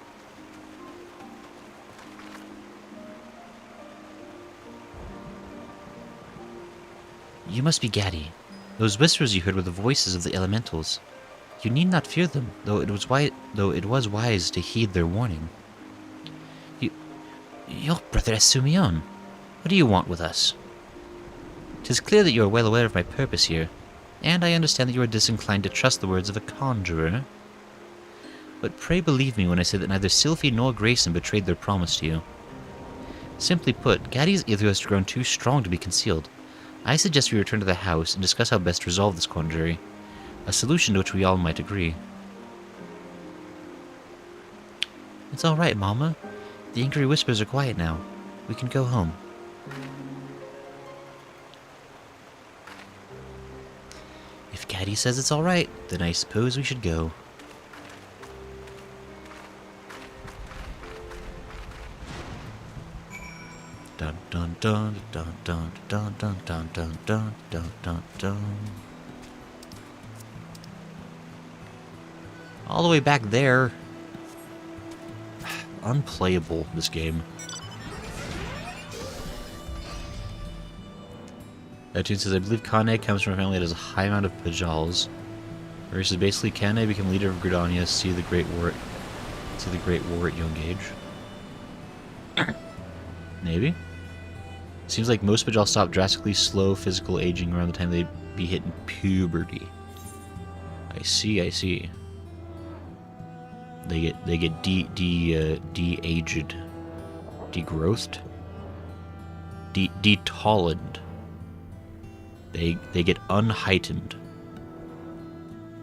You must be Gaddy. Those whispers you heard were the voices of the elementals. You need not fear them, though it was wise to heed their warning. Your brother Esumion. What do you want with us? 'Tis clear that you are well aware of my purpose here, and I understand that you are disinclined to trust the words of a conjurer. But pray believe me when I say that neither Sylphie nor Grayson betrayed their promise to you. Simply put, Gaddy's ether has grown too strong to be concealed. I suggest we return to the house and discuss how best to resolve this quandary, a solution to which we all might agree. It's all right, Mama. The angry whispers are quiet now. We can go home. If Gaddy says it's all right, then I suppose we should go. Dun dun dun dun dun dun dun dun dun dun dun dun dun. All the way back there. Unplayable, this game. That tune says, I believe Kane comes from a family that has a high amount of Pajals. Where he says, basically, Kane became leader of Gridania, see the Great War at young age. Maybe? Seems like most Pajals stop drastically slow physical aging around the time they'd be hitting puberty. I see. They get de-aged, degrowthed, de-tallened. They get unheightened.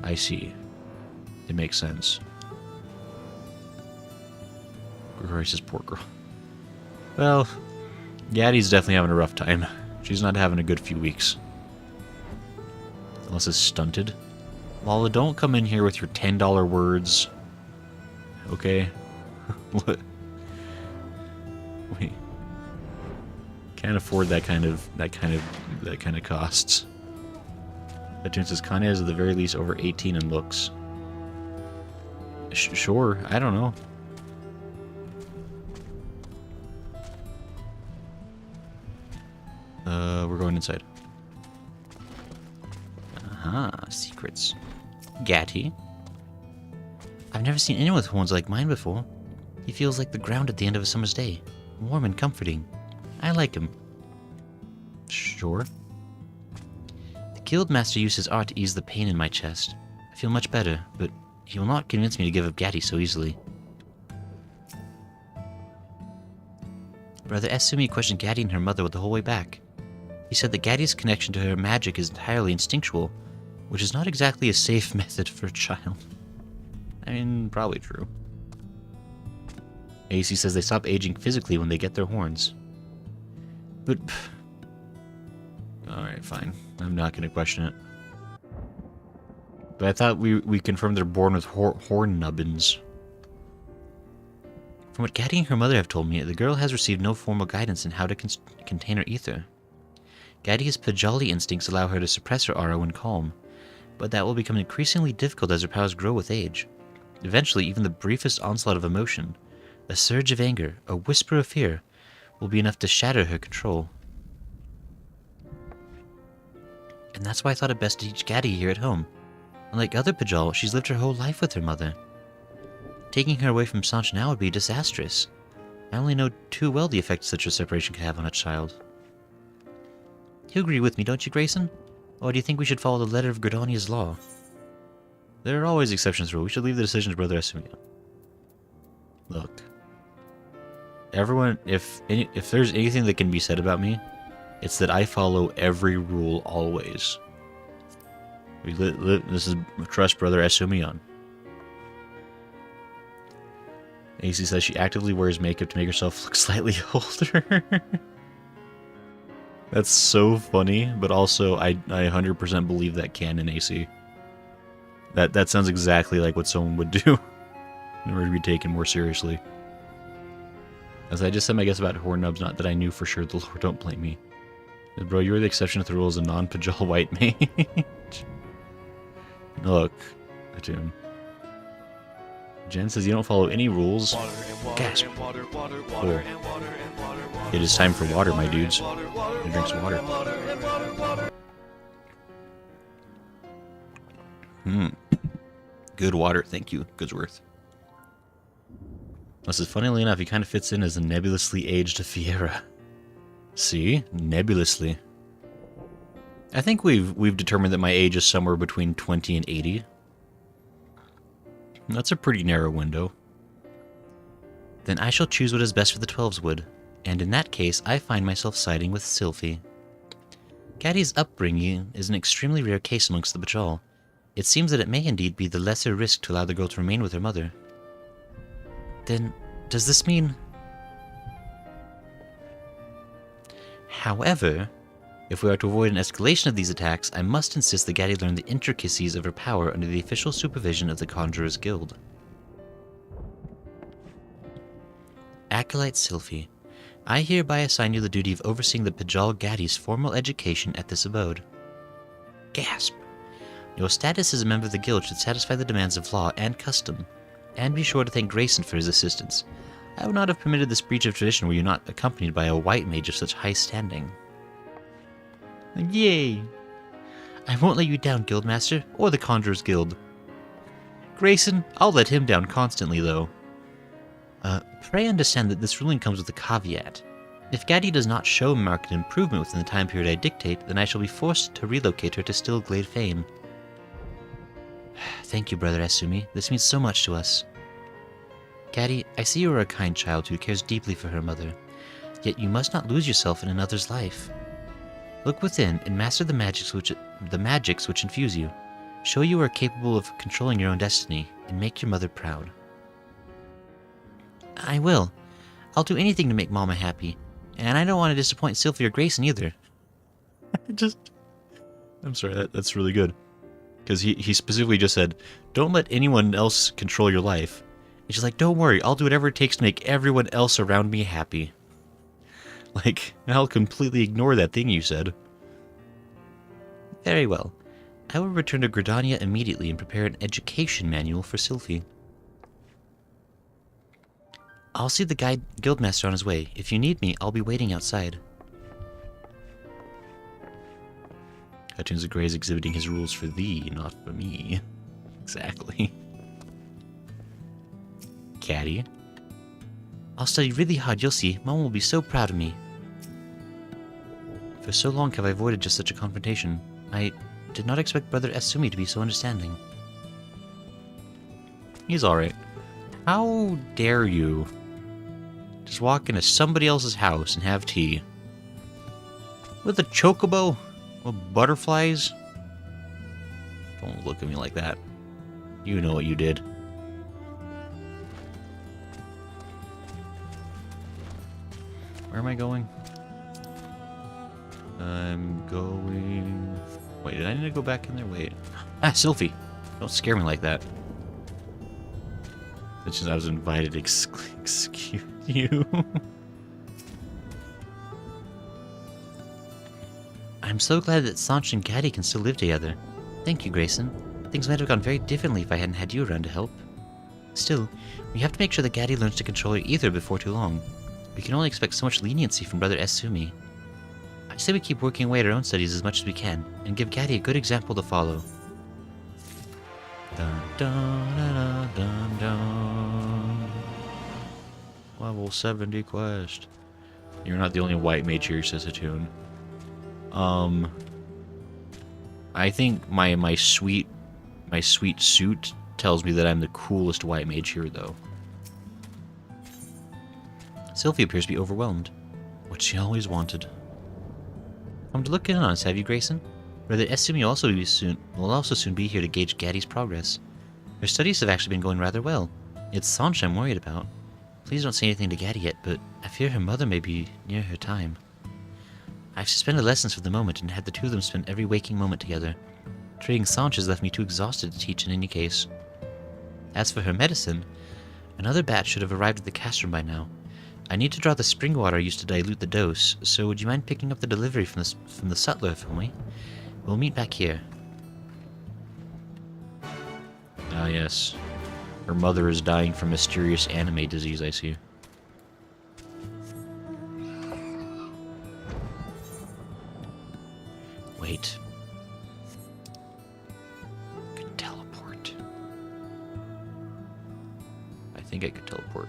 I see. It makes sense. Grace's poor girl. Well, Gaddy's definitely having a rough time. She's not having a good few weeks. Unless it's stunted. Lala, don't come in here with your $10 words. Okay? What? Wait. Can't afford that kind of costs. That turns says Kanye is at the very least over 18 and looks. Sure, I don't know. We're going inside. Secrets. Gaddy. I've never seen anyone with horns like mine before. He feels like the ground at the end of a summer's day. Warm and comforting. I like him. Sure. The Guildmaster used his art to ease the pain in my chest. I feel much better, but he will not convince me to give up Gaddy so easily. Brother Esumi questioned Gaddy and her mother the whole way back. He said that Gaddy's connection to her magic is entirely instinctual, which is not exactly a safe method for a child. I mean, probably true. AC says they stop aging physically when they get their horns. But... Alright, fine. I'm not going to question it. But I thought we confirmed they're born with horn nubbins. From what Gaddy and her mother have told me, the girl has received no formal guidance in how to contain her ether. Gaddy's Pajali instincts allow her to suppress her aura when calm, but that will become increasingly difficult as her powers grow with age. Eventually, even the briefest onslaught of emotion, a surge of anger, a whisper of fear, will be enough to shatter her control. And that's why I thought it best to teach Gaddy here at home. Unlike other Pajal, she's lived her whole life with her mother. Taking her away from Sanch now would be disastrous. I only know too well the effect such a separation could have on a child. You agree with me, don't you, Grayson? Or do you think we should follow the letter of Gridania's law? There are always exceptions to rule. We should leave the decision to Brother Esumia. Look. Everyone, if there's anything that can be said about me, it's that I follow every rule always. This is trust Brother Esumia. AC says she actively wears makeup to make herself look slightly older. That's so funny, but also I 100% believe that canon, AC. That sounds exactly like what someone would do in order to be taken more seriously. As I just said my guess about horn nubs, not that I knew for sure, the Lord don't blame me. Bro, you're the exception to the rule as a non-Pajal white mage. Look, Attune. Jen says you don't follow any rules. Gasp. Cool. It is time for water, my dudes. And drink some water. Good water, thank you, Goodsworth. This is funnily enough, he kind of fits in as a nebulously aged Fiera. See? Nebulously. I think we've determined that my age is somewhere between 20 and 80. That's a pretty narrow window. Then I shall choose what is best for the 12's wood, and in that case I find myself siding with Sylphie. Gaddy's upbringing is an extremely rare case amongst the Bajal. It seems that it may indeed be the lesser risk to allow the girl to remain with her mother. Then, does this mean... However, if we are to avoid an escalation of these attacks, I must insist that Gaddy learn the intricacies of her power under the official supervision of the Conjurer's Guild. Acolyte Sylphie, I hereby assign you the duty of overseeing the Pajal Gaddy's formal education at this abode. Gasp! Your status as a member of the guild should satisfy the demands of law and custom, and be sure to thank Grayson for his assistance. I would not have permitted this breach of tradition were you not accompanied by a white mage of such high standing. Yay! I won't let you down, Guildmaster, or the Conjurer's Guild. Grayson, I'll let him down constantly, though. Pray understand that this ruling comes with a caveat. If Gaddy does not show marked improvement within the time period I dictate, then I shall be forced to relocate her to Stillglade fame. Thank you, Brother Esumi. This means so much to us. Gaddy, I see you are a kind child who cares deeply for her mother, yet you must not lose yourself in another's life. Look within and master the magics which infuse you. Show you are capable of controlling your own destiny, and make your mother proud. I will. I'll do anything to make Mama happy, and I don't want to disappoint Sylphie or Grayson either. I'm sorry, that's really good. Because he specifically just said, don't let anyone else control your life. And she's like, don't worry, I'll do whatever it takes to make everyone else around me happy. Like, I'll completely ignore that thing you said. Very well. I will return to Gridania immediately and prepare an education manual for Sylphie. I'll see the guildmaster on his way. If you need me, I'll be waiting outside. Hutchins the Grey is exhibiting his rules for thee, not for me. Exactly. Caddy. I'll study really hard, you'll see. Mom will be so proud of me. For so long have I avoided just such a confrontation. I did not expect Brother Esumi to be so understanding. He's alright. How dare you just walk into somebody else's house and have tea? With a chocobo? With butterflies? Don't look at me like that. You know what you did. Where am I going? I'm going... Wait, did I need to go back in there? Wait. Ah, Sylphie! Don't scare me like that. It's just I was invited. Excuse you. I'm so glad that Sanch and Gaddy can still live together. Thank you, Grayson. Things might have gone very differently if I hadn't had you around to help. Still, we have to make sure that Gaddy learns to control her ether before too long. We can only expect so much leniency from Brother Esumi. I say we keep working away at our own studies as much as we can, and give Gaddy a good example to follow. Dun, dun, dun, dun, dun. Level 70 quest. You're not the only white mage here, says Attune. I think my sweet suit tells me that I'm the coolest white mage here, though. Sylvie appears to be overwhelmed. What she always wanted. Come to look in on us, have you, Grayson? Rather, assume you'll also soon be here to gauge Gaddy's progress. Her studies have actually been going rather well. It's Sanch I'm worried about. Please don't say anything to Gaddy yet, but I fear her mother may be near her time. I've suspended lessons for the moment and had the two of them spend every waking moment together. Treating Sanch has left me too exhausted to teach in any case. As for her medicine, another batch should have arrived at the castrum by now. I need to draw the spring water used to dilute the dose, so would you mind picking up the delivery from the sutler for me? We'll meet back here. Ah, yes. Her mother is dying from mysterious anime disease, I see. Wait. I could teleport. I think I could teleport.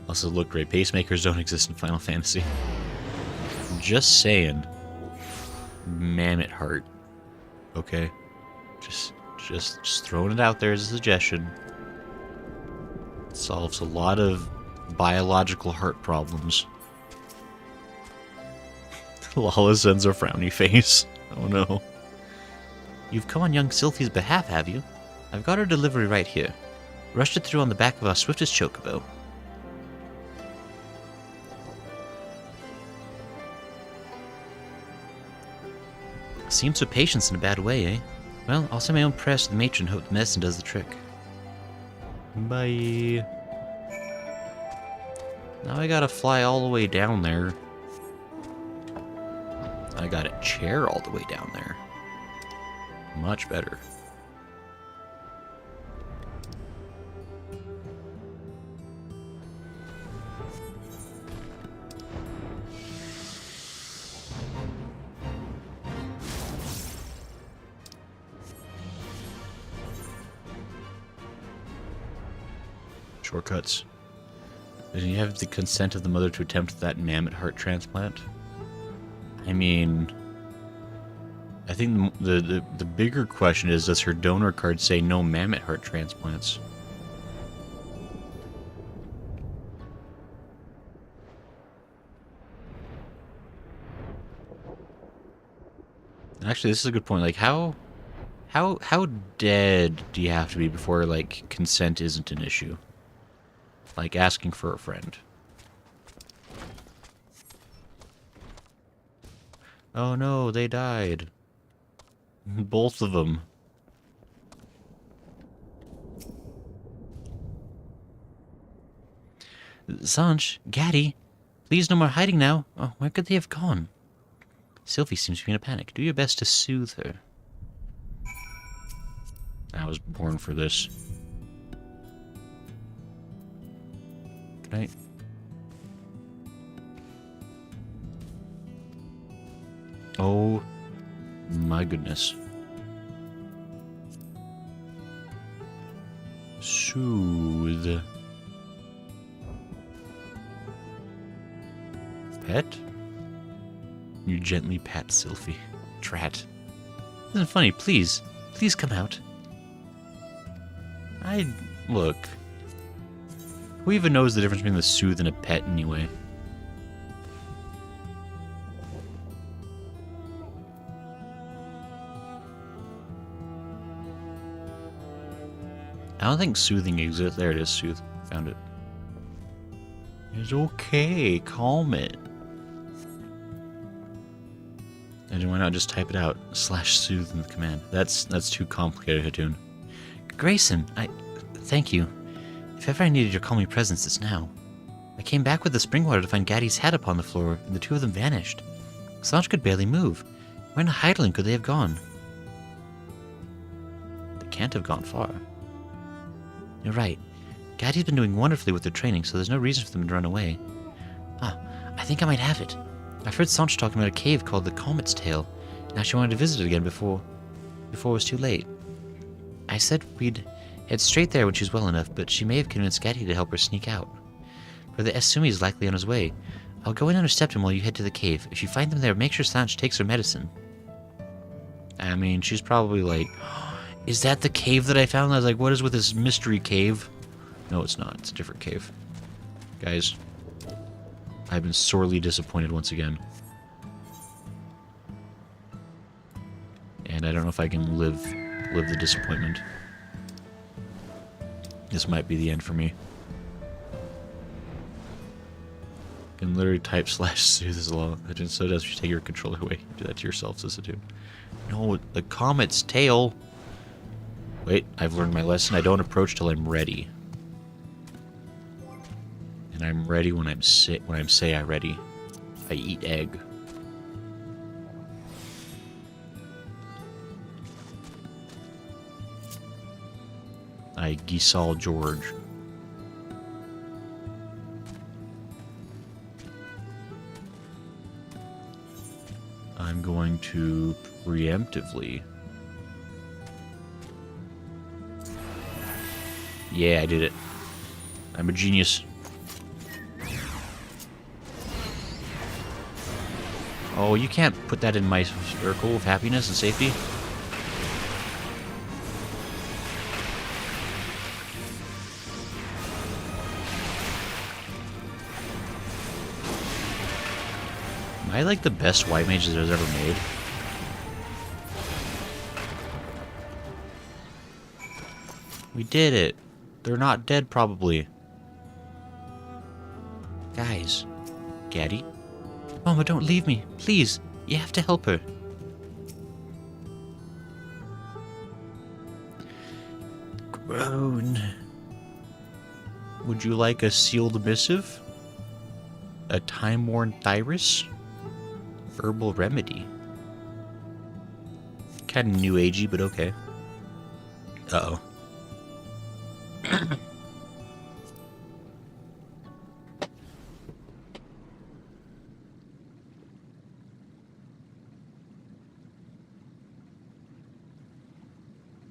Also, look great. Pacemakers don't exist in Final Fantasy. Just saying. Mammoth heart. Okay? Just throwing it out there as a suggestion. It solves a lot of biological heart problems. Lala sends a frowny face. Oh no. You've come on young Sylphie's behalf, have you? I've got her delivery right here. Rushed it through on the back of our swiftest chocobo. Seems her patience in a bad way, eh? Well, I'll say my own prayers to the matron and hope the medicine does the trick. Bye. Now I gotta fly all the way down there. I got a chair all the way down there. Much better. Shortcuts. Does he have the consent of the mother to attempt that mammoth heart transplant? I mean, I think the bigger question is, does her donor card say no mammoth heart transplants? Actually, this is a good point. Like, how dead do you have to be before, like, consent isn't an issue? Like asking for a friend. Oh no, they died. Both of them. Sanch, Gaddy, please no more hiding now. Oh, where could they have gone? Sylvie seems to be in a panic. Do your best to soothe her. I was born for this. Right. Oh my goodness. Soothe. Pet? You gently pat Sylvie. Drat. Isn't funny, please. Please come out. Look. Who even knows the difference between the soothe and a pet anyway? I don't think soothing exists. There it is, soothe. Found it. It's okay. Calm it. And why not just type it out? /soothe in the command. That's too complicated to tune. Grayson, thank you. If ever I needed your calming presence, it's now. I came back with the spring water to find Gaddy's hat upon the floor, and the two of them vanished. Sanch could barely move. Where in Heidelin could they have gone? They can't have gone far. You're right. Gaddy's been doing wonderfully with their training, so there's no reason for them to run away. Ah, I think I might have it. I've heard Sanch talking about a cave called the Comet's Tail, and now she wanted to visit it again before it was too late. I said we'd head straight there when she's well enough, but she may have convinced Getty to help her sneak out. Brother Esumi is likely on his way. I'll go and intercept him while you head to the cave. If you find him there, make sure Sanch takes her medicine. I mean, she's probably like, is that the cave that I found? I was like, what is with this mystery cave? No, it's not. It's a different cave. Guys, I've been sorely disappointed once again. And I don't know if I can live the disappointment. This might be the end for me. You can literally type /soothe as well. And so does if you take your controller away. Do that to yourself, says it too. No, the comet's tail. Wait, I've learned my lesson. I don't approach till I'm ready. And I'm ready when I'm say I'm ready. I eat egg. I Gisal George. I'm going to preemptively. Yeah, I did it. I'm a genius. Oh, you can't put that in my circle of happiness and safety. Am I like the best white mage that has ever made? We did it. They're not dead, probably. Guys. Gaddy? Mama, don't leave me. Please. You have to help her. Groan. Would you like a sealed missive? A time-worn thyrus? Herbal remedy. Kind of new agey, but okay. Uh-oh.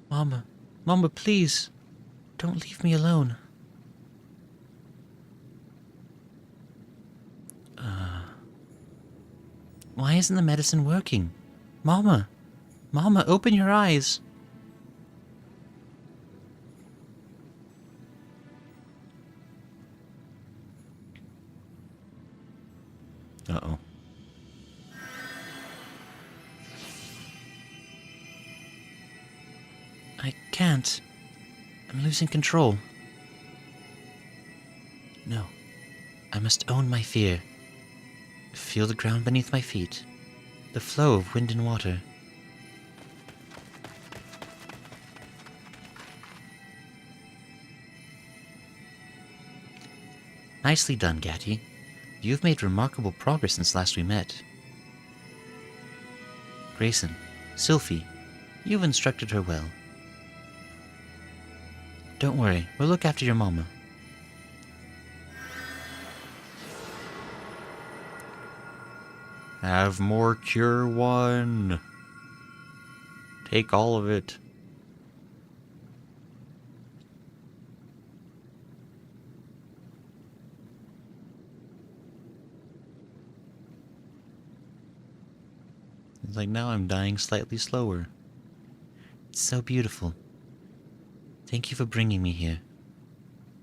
Mama. Mama, please. Don't leave me alone. Why isn't the medicine working? Mama! Mama, open your eyes! Uh-oh. I can't. I'm losing control. No. I must own my fear. Feel the ground beneath my feet. The flow of wind and water. Nicely done, Gatty. You've made remarkable progress since last we met. Grayson, Sylphie, you've instructed her well. Don't worry, we'll look after your mama. Have more cure one. Take all of it. It's like now I'm dying slightly slower. It's so beautiful. Thank you for bringing me here.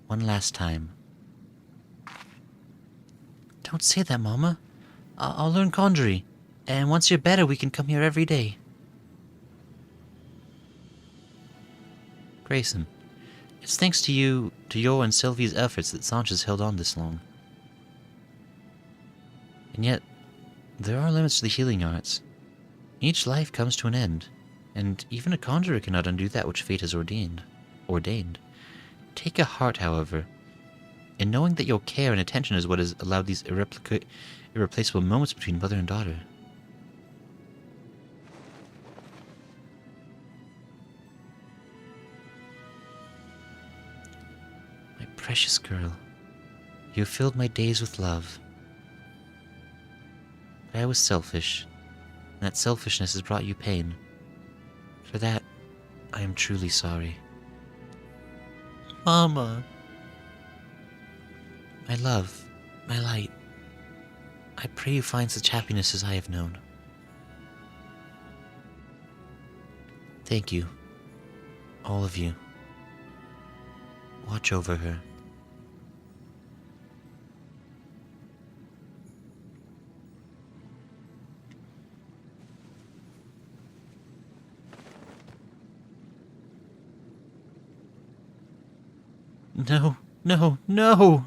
One last time. Don't say that, Mama. I'll learn Conjury, and once you're better, we can come here every day. Grayson, it's thanks to you, to your and Sylvie's efforts that Sanch has held on this long. And yet, there are limits to the healing arts. Each life comes to an end, and even a conjurer cannot undo that which fate has ordained. Take a heart, however, in knowing that your care and attention is what has allowed these irreplaceable moments between mother and daughter. My precious girl, you have filled my days with love. But I was selfish, and that selfishness has brought you pain. For that, I am truly sorry. Mama! My love, my light, I pray you find such happiness as I have known. Thank you, all of you. Watch over her. No, no, no!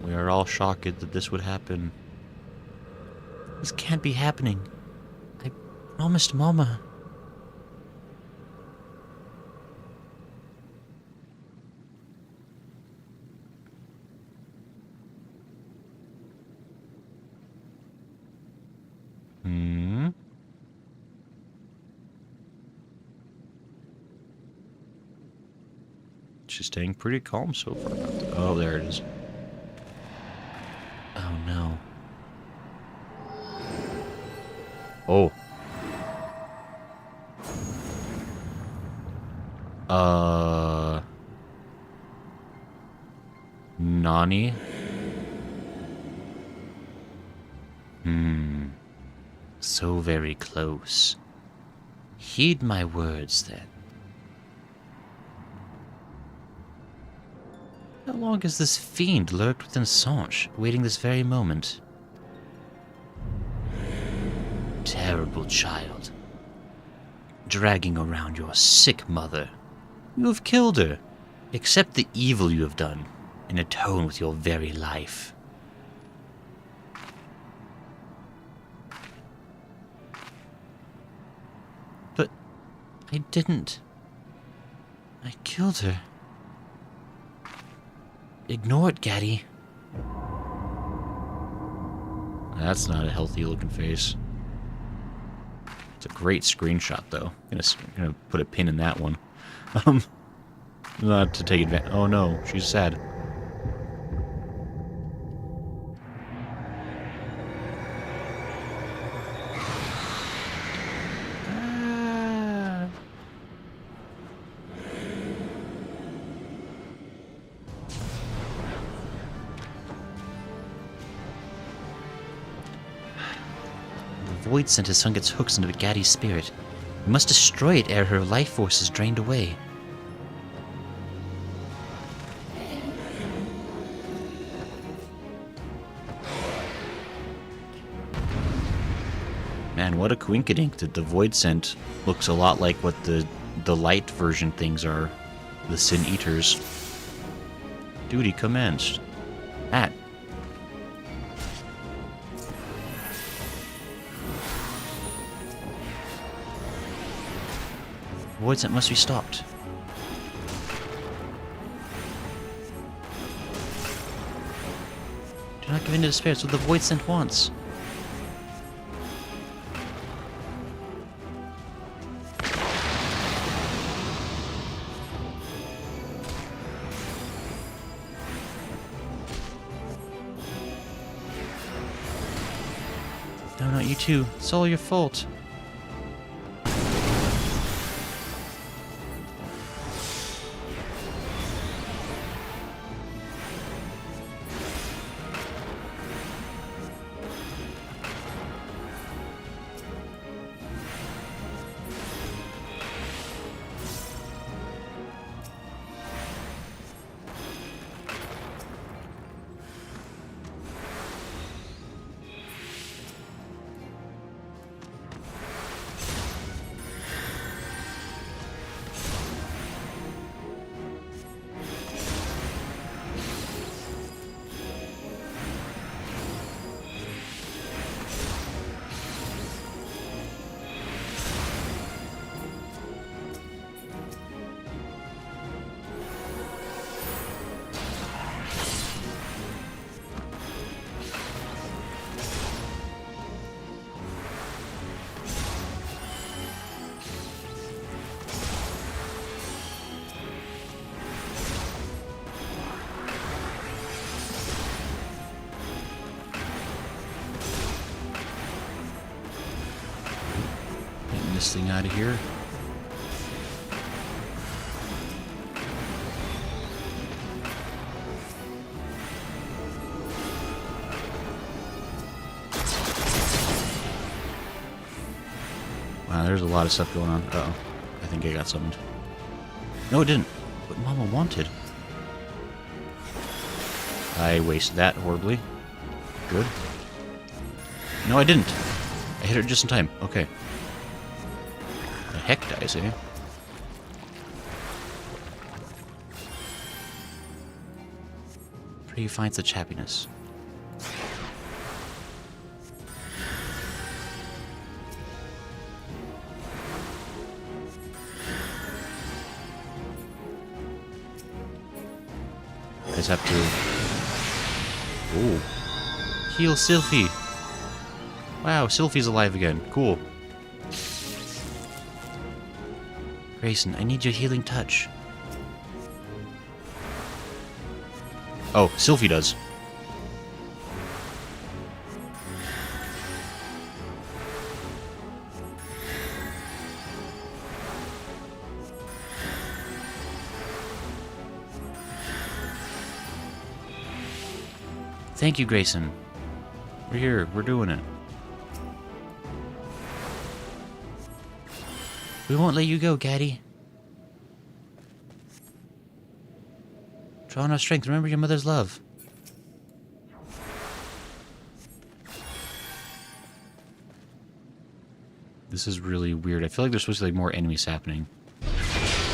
We are all shocked that this would happen. This can't be happening. I promised Mama. Hmm? She's staying pretty calm so far. Oh, there it is. Oh no. Oh. Nani? So very close. Heed my words, then. How long has this fiend lurked within Sanche, waiting this very moment? Terrible child. Dragging around your sick mother. You have killed her. Accept the evil you have done, and atone with your very life. But I didn't. I killed her. Ignore it, Gaddy. That's not a healthy looking face. It's a great screenshot, though. I'm gonna put a pin in that one. Not to take advantage. Oh no, she's sad. The void scent has sunk its hooks into Gaddy's spirit. We must destroy it ere her life force is drained away. Man, what a coinkydink that the void scent looks a lot like what the light version things are. The Sin Eaters. Duty commenced. At. Void scent must be stopped. Do not give in to despair. It's what the void scent wants. No, not you too. It's all your fault. this thing out of here. Wow, there's a lot of stuff going on. Uh-oh. I think I got summoned. No, it didn't. What Mama wanted. I wasted that horribly. Good. No, I didn't. I hit her just in time. Okay. The heck dies, eh? Pray you find such happiness. I just have to... Ooh. Heal Sylphie! Wow, Sylphie's alive again. Cool. Grayson, I need your healing touch. Oh, Sylphie does. Thank you, Grayson. We're here. We're doing it. We won't let you go, Gaddy. Draw on our strength. Remember your mother's love. This is really weird. I feel like there's supposed to be like more enemies happening.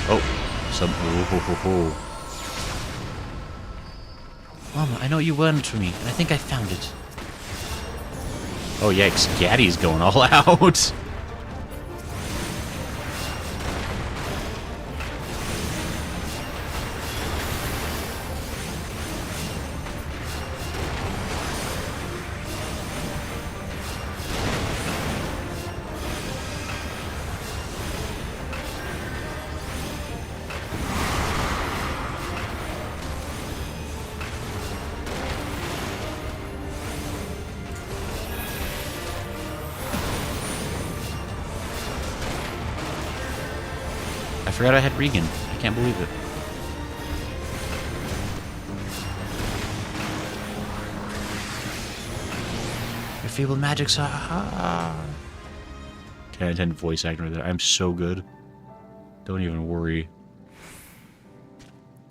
Oh, some. Oh, ho, ho, ho. Mama, I know you wanted for me, and I think I found it. Oh yikes, Gaddy's going all out. I forgot I had Regan. I can't believe it. Your feeble magics are... 10 out of 10 voice acting right there. I'm so good. Don't even worry.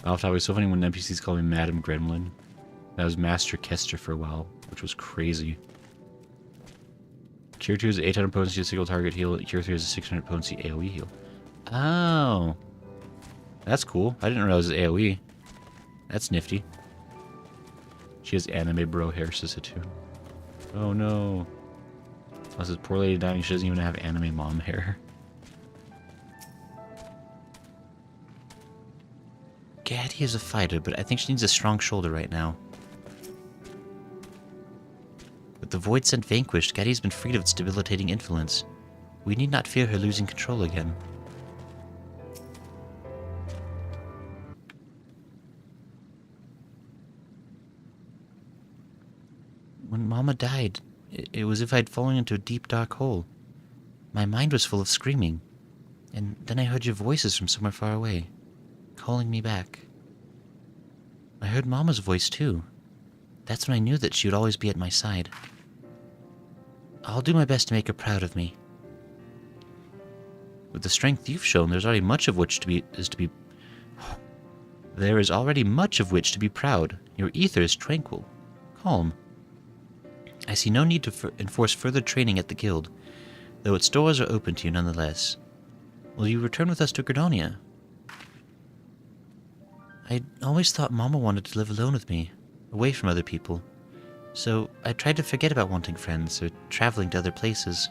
Off top, it was so funny when NPCs called me Madam Gremlin. That was Master Kester for a while, which was crazy. Cure 2 is 800 potency, a single target heal. Cure 3 is a 600 potency AoE heal. Oh. That's cool. I didn't realize it was AoE. That's nifty. She has anime bro hair, says it too. Oh no. Plus this poor lady dying, she doesn't even have anime mom hair. Gaddy is a fighter, but I think she needs a strong shoulder right now. With the Void Scent vanquished, Gaddy has been freed of its debilitating influence. We need not fear her losing control again. When Mama died, it was as if I'd fallen into a deep, dark hole. My mind was full of screaming, and then I heard your voices from somewhere far away, calling me back. I heard Mama's voice, too. That's when I knew that she would always be at my side. I'll do my best to make her proud of me. With the strength you've shown, there is already much of which to be proud. Your ether is tranquil, calm. I see no need to enforce further training at the guild, though its doors are open to you nonetheless. Will you return with us to Gradonia? I always thought Mama wanted to live alone with me, away from other people, so I tried to forget about wanting friends or traveling to other places.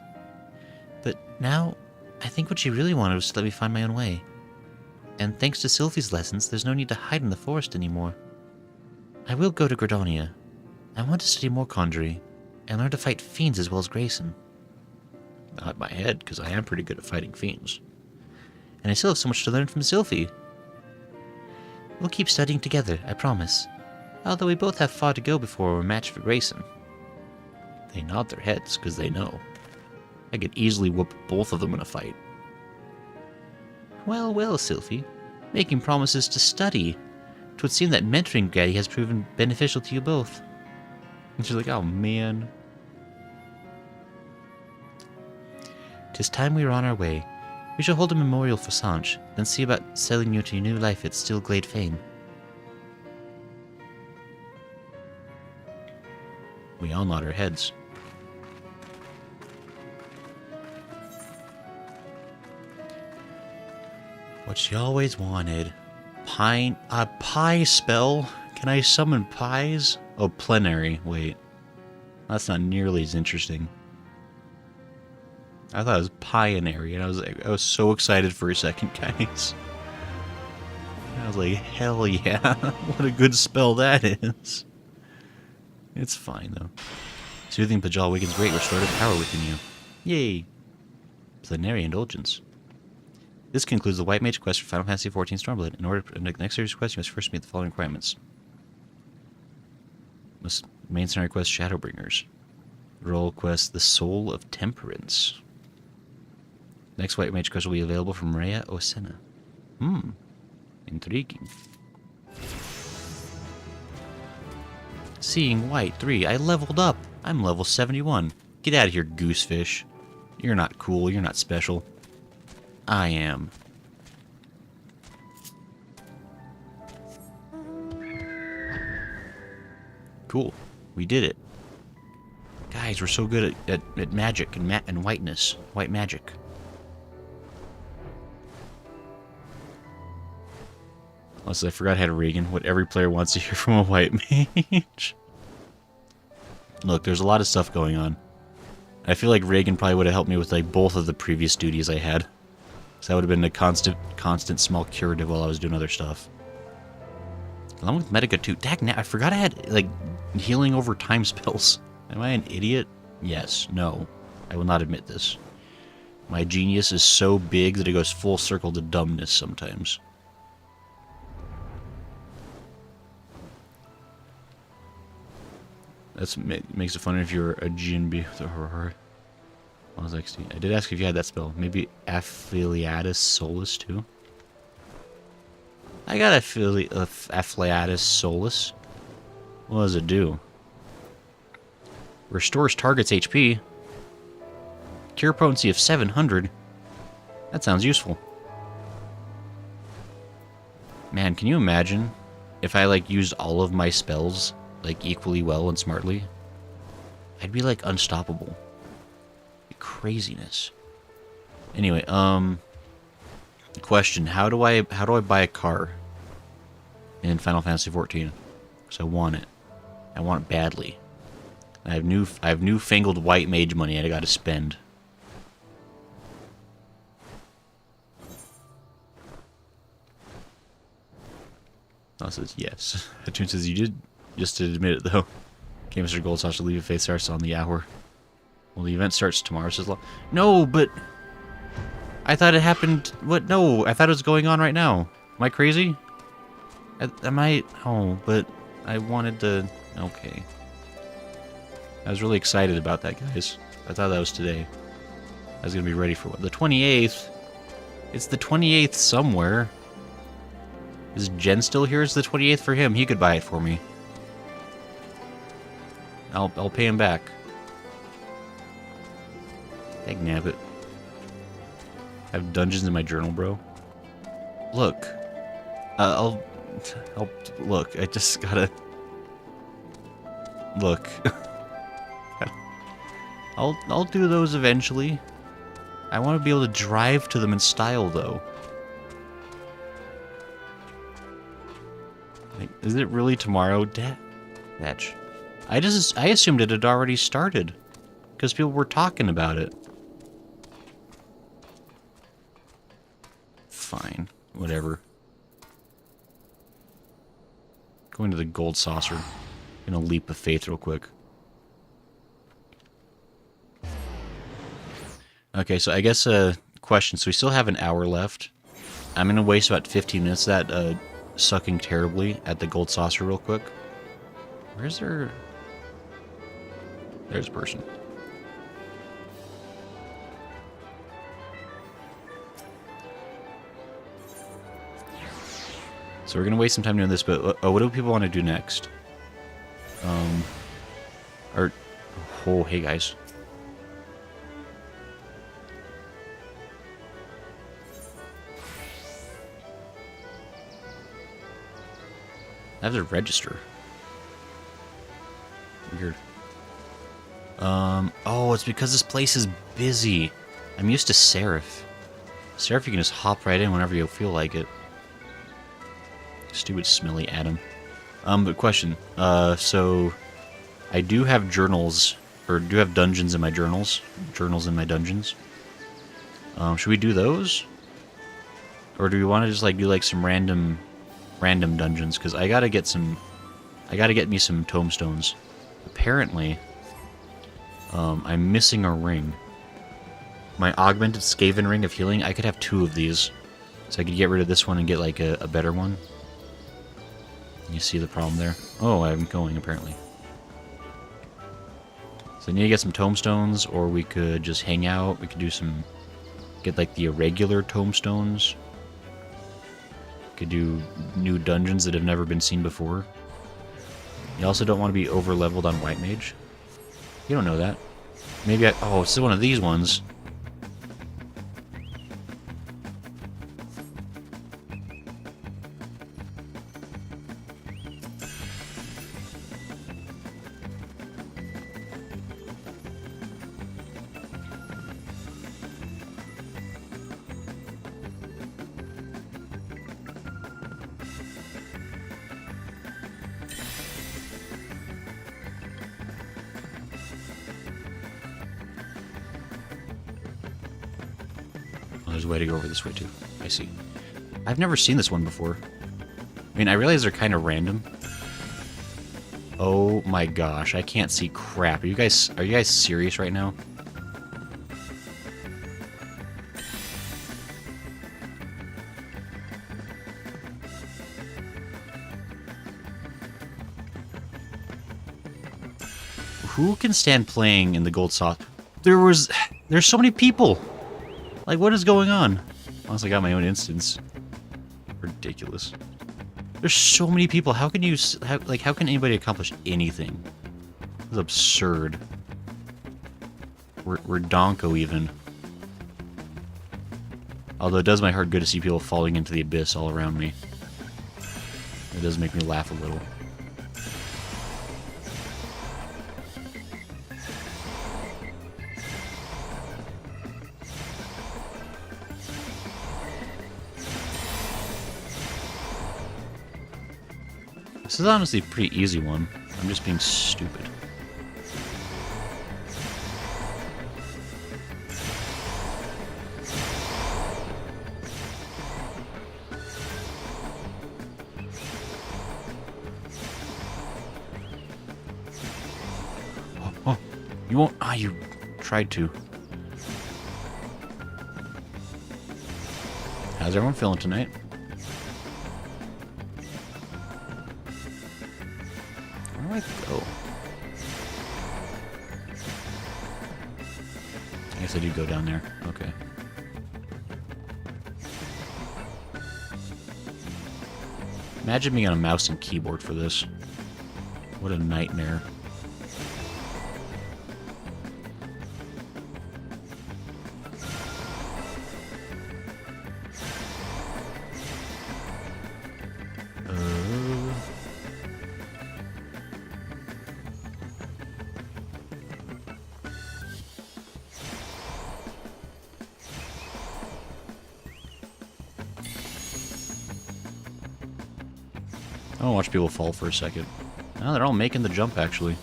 But now, I think what she really wanted was to let me find my own way. And thanks to Sylphie's lessons, there's no need to hide in the forest anymore. I will go to Gradonia. I want to study more conjuring, and learn to fight fiends as well as Grayson. Not my head, because I am pretty good at fighting fiends. And I still have so much to learn from Sylphie. We'll keep studying together, I promise. Although we both have far to go before we're a match for Grayson. They nod their heads, because they know. I could easily whoop both of them in a fight. Well, well, Sylphie. Making promises to study. 'Twould seem that mentoring Gaddy has proven beneficial to you both. And she's like, oh man. 'Tis time we were on our way. We shall hold a memorial for Sanche, then see about selling you to your new life at Stillglade Fane. We all nod our heads. What she always wanted. A pie spell? Can I summon pies? Oh, plenary. Wait. That's not nearly as interesting. I thought it was pioneering, and I was so excited for a second, guys. I was like, hell yeah. What a good spell that is. It's fine, though. Soothing Pajal awakens great restorative power within you. Yay. Plenary Indulgence. This concludes the White Mage quest for Final Fantasy XIV Stormblood. In order to the next series quest, you must first meet the following requirements. Main scenario quest, Shadowbringers. Role quest, The Soul of Temperance. Next White Mage quest will be available from Maria Osena. Intriguing. Seeing White 3. I leveled up. I'm level 71. Get out of here, goosefish. You're not cool. You're not special. I am. Cool. We did it. Guys, we're so good at magic and whiteness. White magic. Unless I forgot how to Reagan, what every player wants to hear from a white mage. Look, there's a lot of stuff going on. I feel like Reagan probably would have helped me with like both of the previous duties I had. So that would have been a constant small curative while I was doing other stuff. Along with Medica too. Dang, I forgot I had like healing over time spells. Am I an idiot? Yes. No. I will not admit this. My genius is so big that it goes full circle to dumbness sometimes. That makes it funny if you're a GNB with a horror. I did ask if you had that spell. Maybe Affiliatus Solus too? I got Affiliatus Solus. What does it do? Restores target's HP. Cure potency of 700. That sounds useful. Man, can you imagine if I like used all of my spells like equally well and smartly? I'd be like unstoppable. Craziness. Anyway, question: How do I buy a car in Final Fantasy XIV? Because I want it. I want it badly. I have newfangled white mage money I gotta spend. Oh, says yes. Hatun says you did just to admit it though. Okay, Mr. Goldsash, leave a face starts on the hour. Well, the event starts tomorrow, says Law. No, but I thought it happened. What? No, I thought it was going on right now. Am I crazy? Am I? Oh, but I wanted to. Okay. I was really excited about that, guys. I thought that was today. I was gonna be ready for what? The 28th. It's the 28th somewhere. Is Jen still here? It's the 28th for him. He could buy it for me. I'll pay him back. Dang nabbit. I have dungeons in my journal, bro. Look. I'll look. I just gotta look. I'll do those eventually. I want to be able to drive to them in style, though. Like, is it really tomorrow? Datch. I assumed it had already started because people were talking about it. Fine, whatever. Going to the gold saucer. Gonna leap of faith real quick. Okay, so I guess question. So we still have an hour left. I'm gonna waste about 15 minutes of that sucking terribly at the gold saucer real quick. Where's there? There's a person. So we're gonna waste some time doing this, but what do people want to do next? Or, oh, hey guys. I have to register. Weird. Oh, it's because this place is busy. I'm used to Seraph. Seraph, you can just hop right in whenever you feel like it. Stupid smelly Adam. But question. So I do have journals, or do have dungeons in my journals. Journals in my dungeons. Should we do those? Or do we want to just like do like some random dungeons? Because I gotta get me some tombstones. Apparently, I'm missing a ring. My augmented Skaven ring of healing. I could have 2 of these, so I could get rid of this one and get like a better one. You see the problem there? Oh, I'm going apparently. So I need to get some tombstones, or we could just hang out. We could do get like the irregular tombstones. Could do new dungeons that have never been seen before. You also don't want to be over leveled on White Mage. You don't know that. Maybe oh, it's one of these ones. There's a way to go over this way too. I see. I've never seen this one before. I mean, I realize they're kind of random. Oh my gosh, I can't see crap. Are you guys serious right now? Who can stand playing in the gold sauce? There's so many people. Like, what is going on? Unless I got my own instance. Ridiculous. There's so many people. How can you, how can anybody accomplish anything? It's absurd. We're donko even. Although it does my heart good to see people falling into the abyss all around me. It does make me laugh a little. This is honestly a pretty easy one. I'm just being stupid. Oh, you won't. Ah, you tried to. How's everyone feeling tonight? Where do I go? I guess I do go down there. Okay. Imagine being on a mouse and keyboard for this. What a nightmare. I don't watch people fall for a second. Oh, they're all making the jump, actually.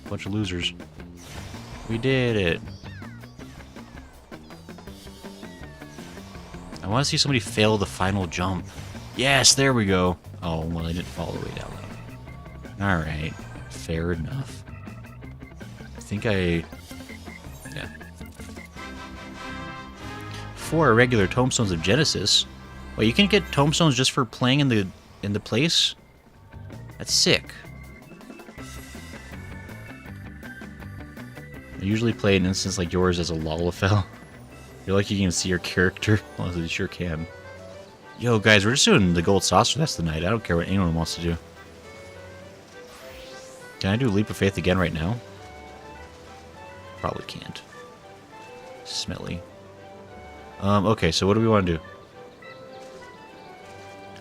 Bunch of losers. We did it. I want to see somebody fail the final jump. Yes, there we go. Oh, well, I didn't fall all the way down, though. Alright. Fair enough. I think yeah. 4 irregular tombstones of Genesis. Wait, you can get tombstones just for playing in the place? That's sick. I usually play an instance like yours as a Lalafell. You're like you can see your character. Well, you sure can. Yo, guys, we're just doing the gold saucer. That's the night. I don't care what anyone wants to do. Can I do Leap of Faith again right now? Probably can't. Smelly. Okay, so what do we want to do?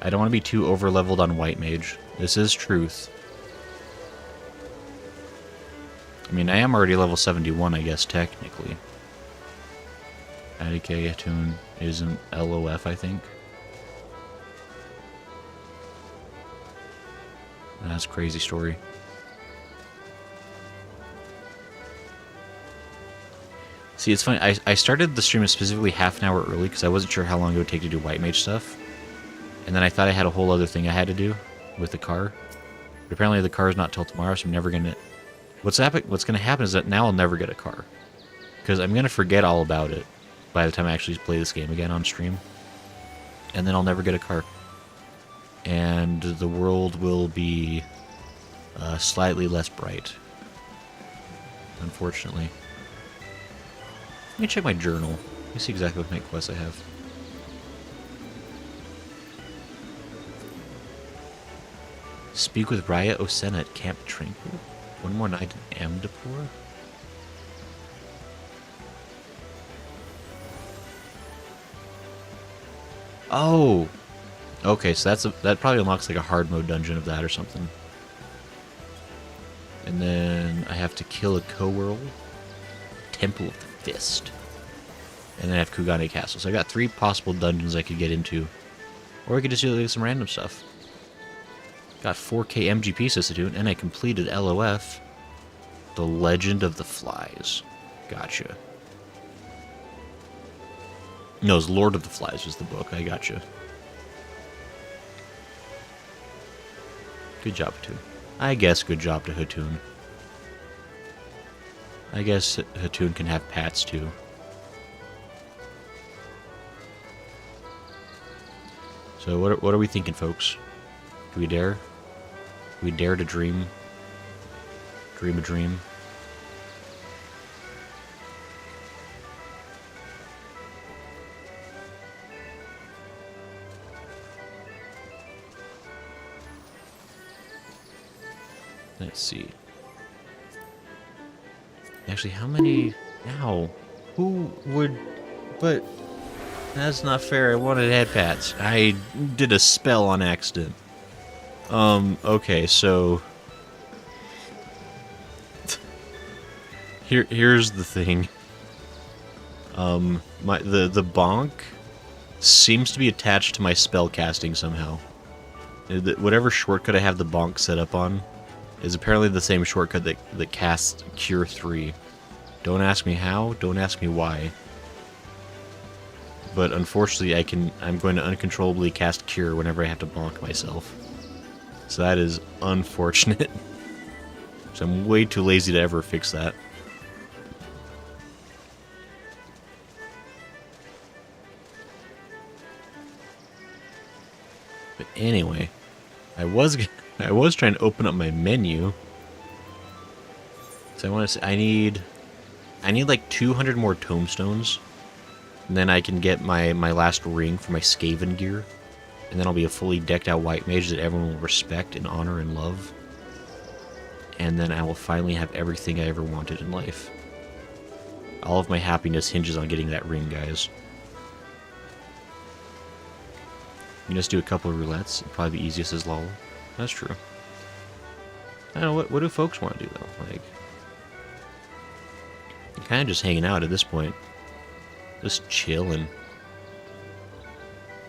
I don't want to be too over-leveled on White Mage. This is truth. I mean, I am already level 71, I guess, technically. IDK Hatun is an LOF, I think. That's a crazy story. See, it's funny. I started the stream specifically half an hour early because I wasn't sure how long it would take to do White Mage stuff. And then I thought I had a whole other thing I had to do with the car. But apparently the car is not till tomorrow, so I'm never going to... What's going to happen is that now I'll never get a car. Because I'm going to forget all about it by the time I actually play this game again on stream. And then I'll never get a car. And the world will be slightly less bright. Unfortunately. Let me check my journal. Let me see exactly what main quests I have. Speak with Raya Osena at Camp Tranquil. One more night in Amdapur. Oh! Okay, so that probably unlocks like a hard mode dungeon of that or something. And then I have to kill a Coworld. Temple of the Fist. And then I have Kugane Castle. So I got 3 possible dungeons I could get into. Or I could just do like, some random stuff. Got 4k MGP Sisatoon, and I completed LOF. The Legend of the Flies. Gotcha. No, it's Lord of the Flies was the book. I gotcha. Good job, Hatun. I guess good job to Hatun. I guess Hatun can have pats too. So what are we thinking, folks? Do we dare? Do we dare to dream? Dream a dream? Let's see. Actually, how many... Ow. Who would... But... That's not fair. I wanted head pats. I did a spell on accident. Okay, so... Here's the thing. The bonk seems to be attached to my spell casting somehow. Whatever shortcut I have the bonk set up on is apparently the same shortcut that casts Cure 3. Don't ask me how, don't ask me why. But unfortunately I'm going to uncontrollably cast Cure whenever I have to bonk myself. So that is unfortunate. So I'm way too lazy to ever fix that. But anyway, I was trying to open up my menu. So I want to say I need like 200 more tombstones, and then I can get my last ring for my Skaven gear, and then I'll be a fully decked out white mage that everyone will respect and honor and love. And then I will finally have everything I ever wanted in life. All of my happiness hinges on getting that ring, guys. You just do a couple of roulettes, and probably the easiest is lol. That's true. I don't know, what do folks want to do, though? Like, I'm kind of just hanging out at this point. Just chilling.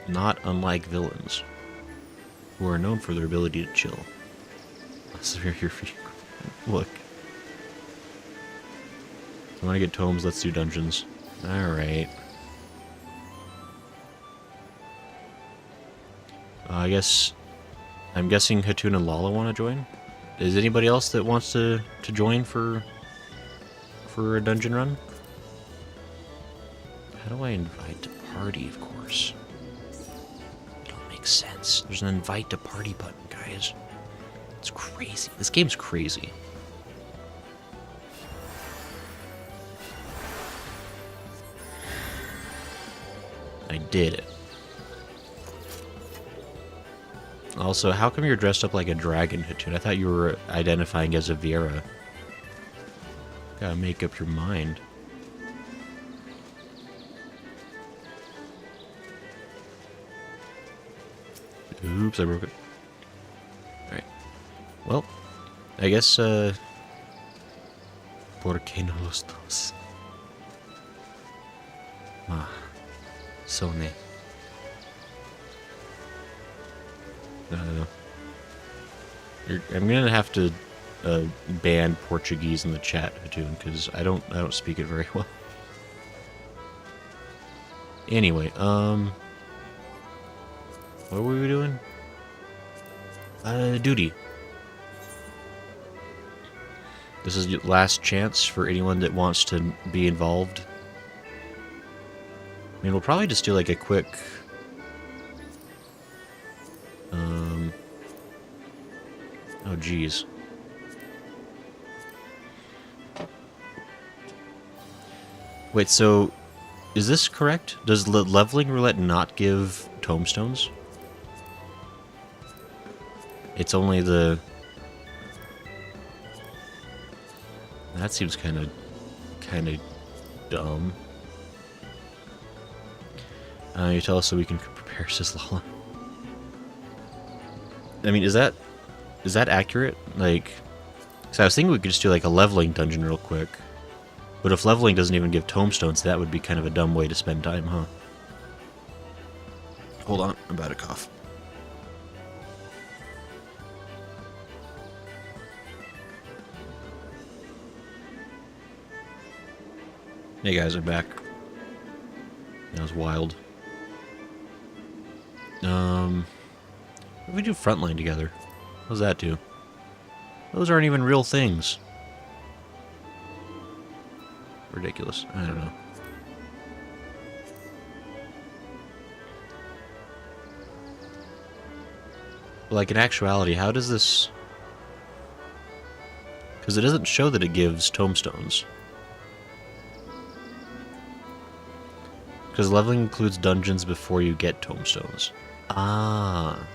Not unlike villains, who are known for their ability to chill. So we're here for you. Look. I want to get tomes, let's do dungeons. Alright. I'm guessing Hatun and Lala want to join? Is anybody else that wants to join for a dungeon run? How do I invite to party, of course? It don't make sense. There's an invite to party button, guys. It's crazy. This game's crazy. I did it. Also, how come you're dressed up like a dragon, Hatun? I thought you were identifying as a Viera. Gotta make up your mind. Oops, I broke it. Alright. Well, I guess, ¿Por qué no los dos? Ah, Sone. I don't know. I'm gonna have to ban Portuguese in the chat, Hatun, because I don't speak it very well. Anyway, what were we doing? Duty. This is your last chance for anyone that wants to be involved. I mean, we'll probably just do like a quick... Oh, geez. Wait, so... Is this correct? Does leveling roulette not give tomestones? It's only the... That seems kind of dumb. You tell us so we can prepare, says Lala. I mean, is that accurate? Like, cause I was thinking we could just do like a leveling dungeon real quick. But if leveling doesn't even give tomestones, that would be kind of a dumb way to spend time, huh? Hold on, I'm about to cough. Hey guys, I'm back. That was wild. What if we do frontline together? What does that do? Those aren't even real things. Ridiculous. I don't know. Like, in actuality, how does this... Because it doesn't show that it gives tomestones. Because leveling includes dungeons before you get tomestones. Ah.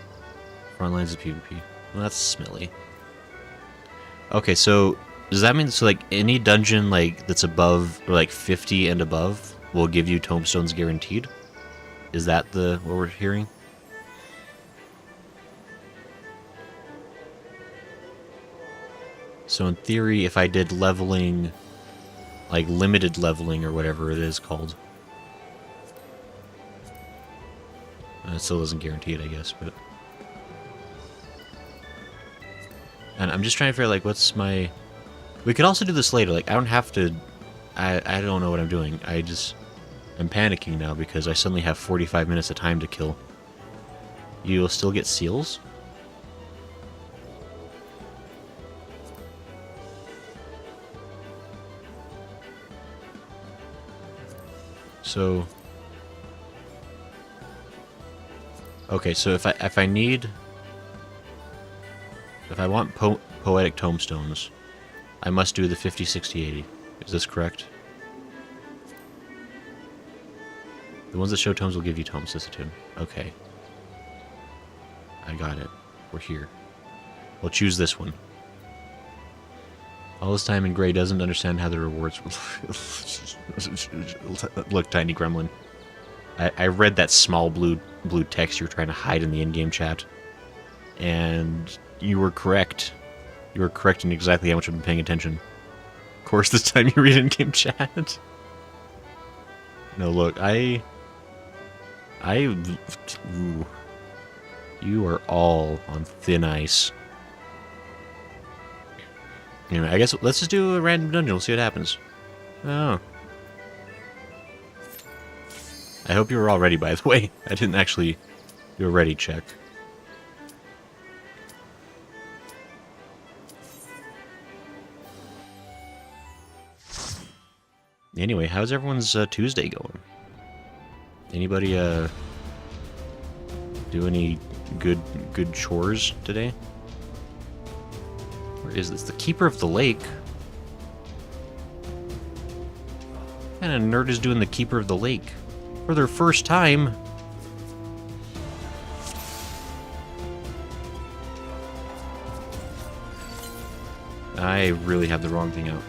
Frontlines of PvP. Well, that's smelly. Okay, so... Does that mean, so like, any dungeon, like, that's above, or like 50 and above, will give you tomestones guaranteed? Is that what we're hearing? So in theory, if I did leveling, like limited leveling or whatever it is called, it still doesn't guarantee it, I guess, but... And I'm just trying to figure out, like, what's my... We could also do this later, like, I don't have to... I don't know what I'm doing. I'm panicking now because I suddenly have 45 minutes of time to kill. You'll still get seals? So... Okay, so if I need... If I want poetic tomestones, I must do the 50, 60, 80. Is this correct? The ones that show tomes will give you tomes, Cicitune. Okay. I got it. We're here. We'll choose this one. All this time in Gray doesn't understand how the rewards... Look, Tiny Gremlin. I read that small blue text you were trying to hide in the in-game chat. And you were correct. You were correct in exactly how much I've been paying attention. Of course, this time you read in-game chat. No, look, ooh. You are all on thin ice. Anyway, I guess let's just do a random dungeon. We'll see what happens. Oh. I hope you were all ready, by the way. I didn't actually do a ready check. Anyway, how's everyone's Tuesday going? Anybody do any good chores today? Where is this? The Keeper of the Lake? What kind of nerd is doing the Keeper of the Lake? For their first time? I really have the wrong thing out.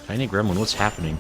Tiny Gremlin, what's happening?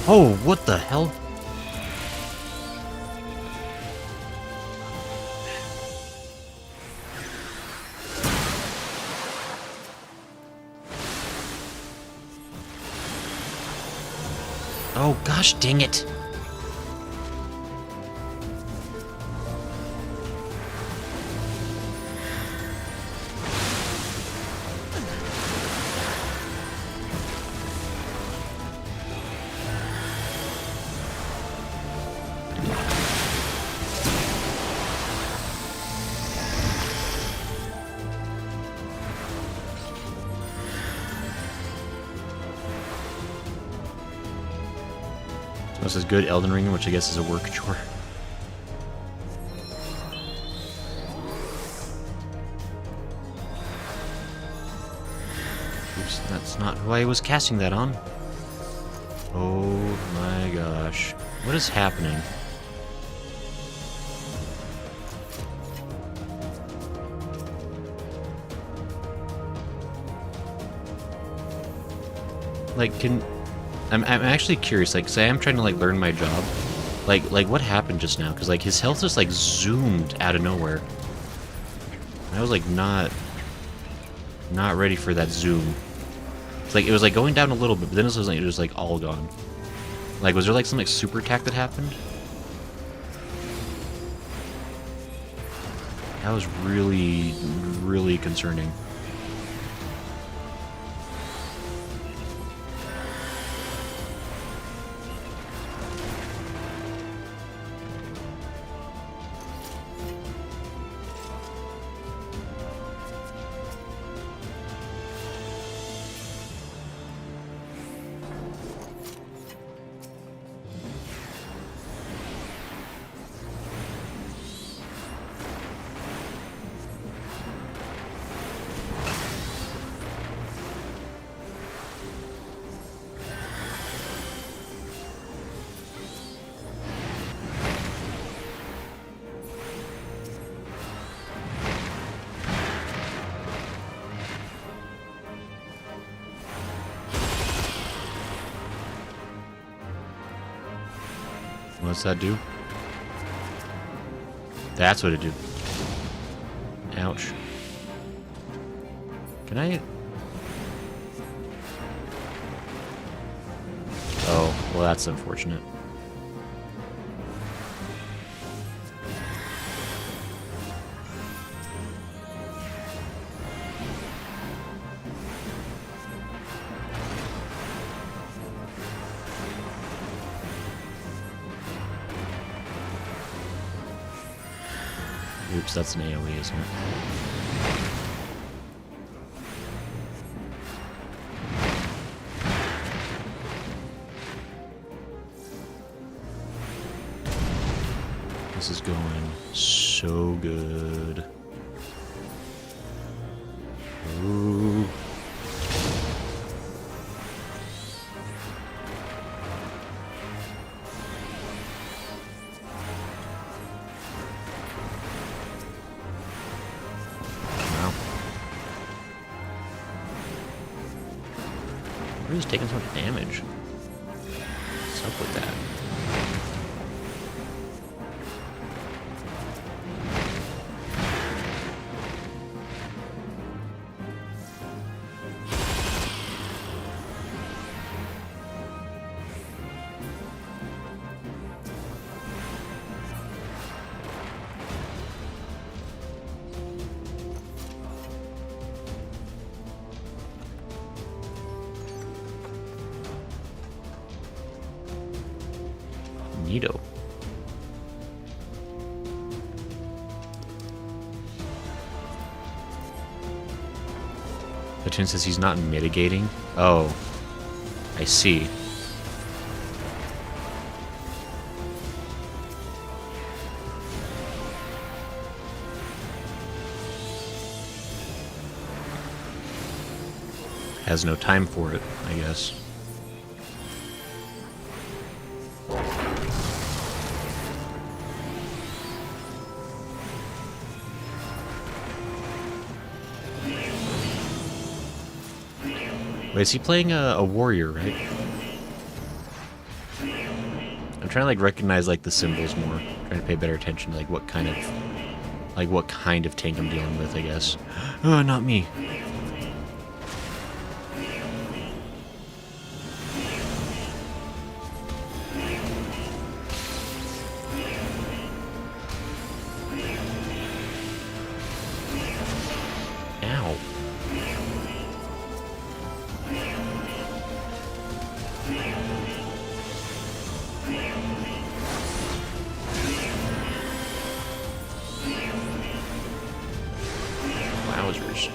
Oh, what the hell? Oh, gosh dang it. This is good Elden Ring, which I guess is a work chore. Oops, that's not who I was casting that on. Oh my gosh. What is happening? Like, I'm actually curious, like, 'cause I am trying to, like, learn my job. Like, what happened just now? Because, like, his health just, like, zoomed out of nowhere. I was, like, not ready for that zoom. It's like, it was, like, going down a little bit, but then it was, like, all gone. Like, was there, like, some, like, super attack that happened? That was really, really concerning. What's that do? That's what it do. Ouch. Can I... Oh, well that's unfortunate. Oops, that's an AoE, isn't it? This is going so good. Ooh. He's taking so much damage. What's up with that? Neato. The tune says he's not mitigating. Oh, I see. Has no time for it, I guess. Wait, is he playing a warrior, right? I'm trying to like recognize like the symbols more. Trying to pay better attention to like what kind of tank I'm dealing with, I guess. Oh, not me. Ow. Wowzers.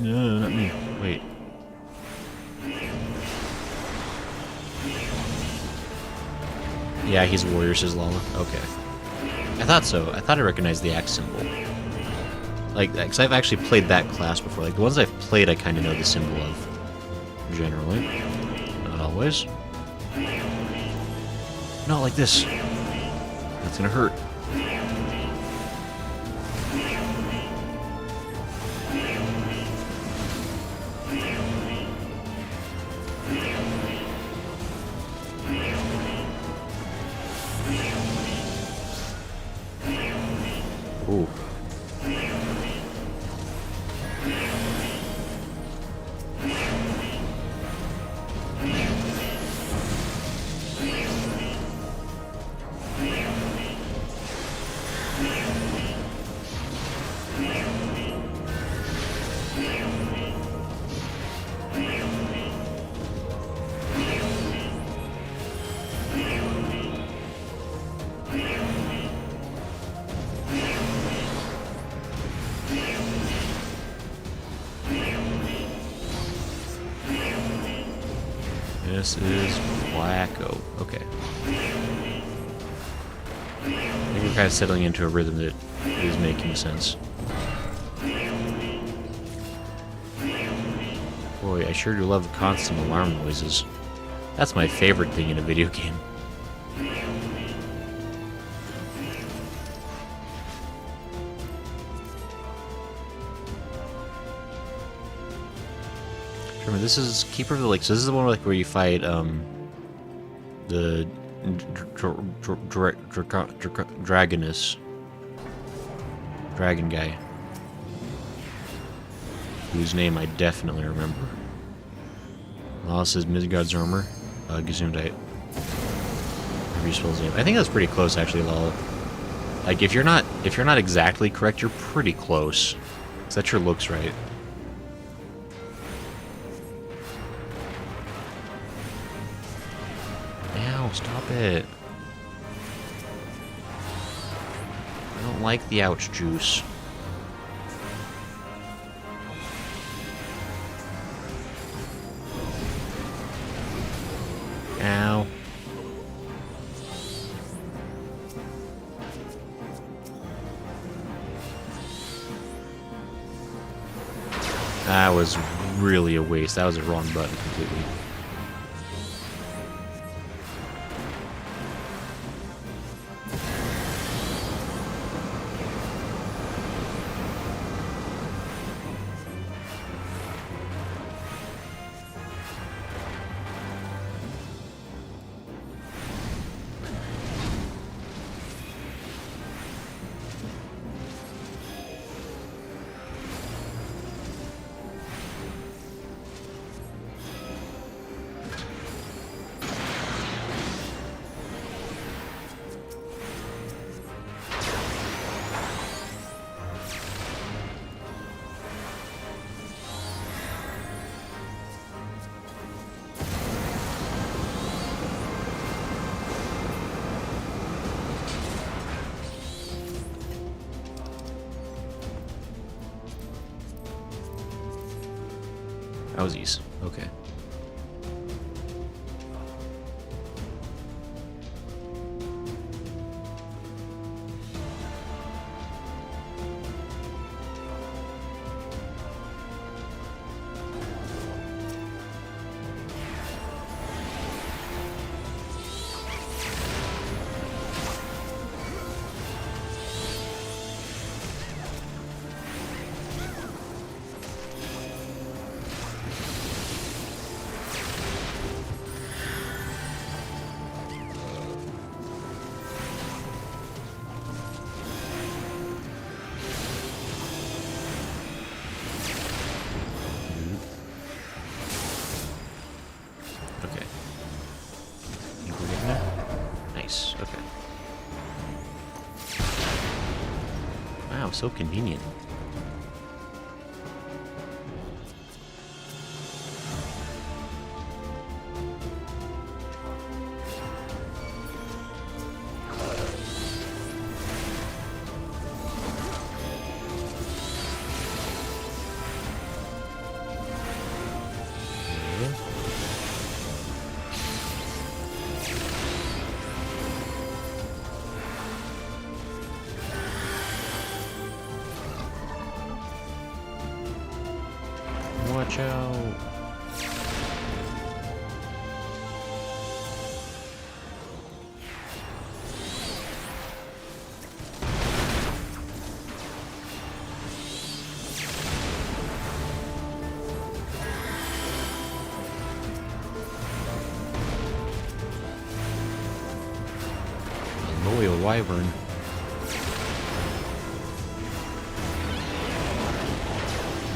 No, not me. Wait. Yeah, he's warrior, says Lala. Okay. I thought so. I thought I recognized the axe symbol. Like, because I've actually played that class before. Like, the ones I've played, I kind of know the symbol of. Generally. Not always. Not like this. That's gonna hurt. Ooh. This is wacko. Okay. I think we're kind of settling into a rhythm that is making sense. Boy, I sure do love constant alarm noises. That's my favorite thing in a video game. Remember, this is Keeper of the Lake. So this is the one like where you fight the Dragonus. Dragon guy. Whose name I definitely remember. Lala says Midgard's armor. Gesundheit. Whatever you spell his name. I think that's pretty close actually, Lala. Like if you're not exactly correct, you're pretty close. 'Cause that sure looks right. Ow, stop it. I don't like the ouch juice. Ow. That was really a waste. That was a wrong button completely. Aussies. Okay. Okay. Think we're getting there? Nice. Okay. Wow, so convenient. Watch out. A loyal wyvern.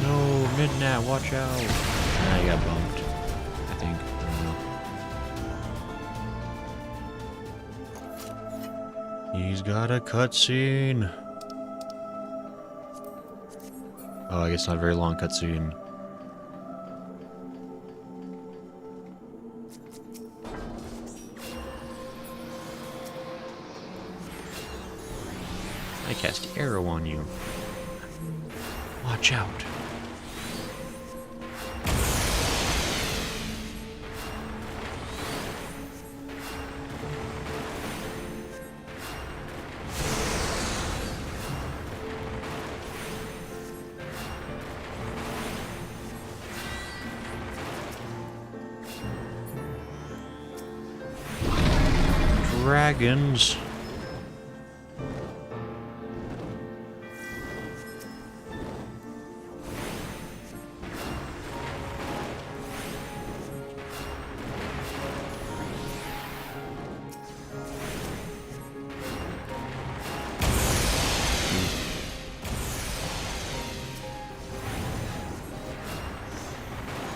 No, Midnight, watch out. Ah, I got bumped. I think. I don't know. He's got a cutscene. Oh, I guess not a very long cutscene. I cast arrow on you. Watch out. Dragons.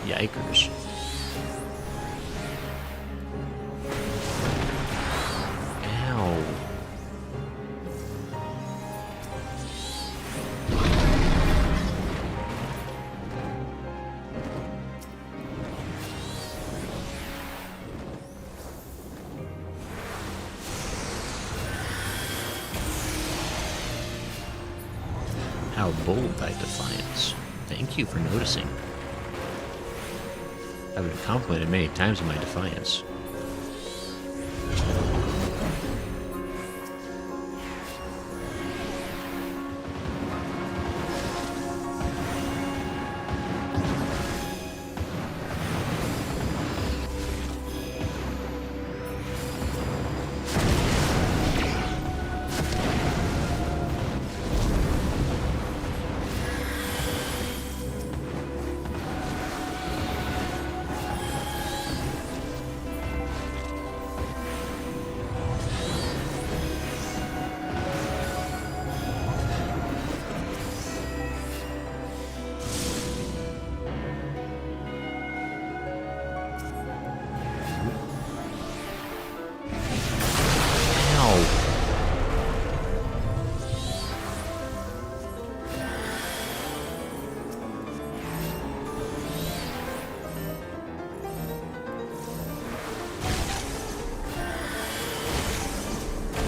Yikers. Ow. How bold thy defiance. Thank you for noticing. I've been complimented many times on my defiance.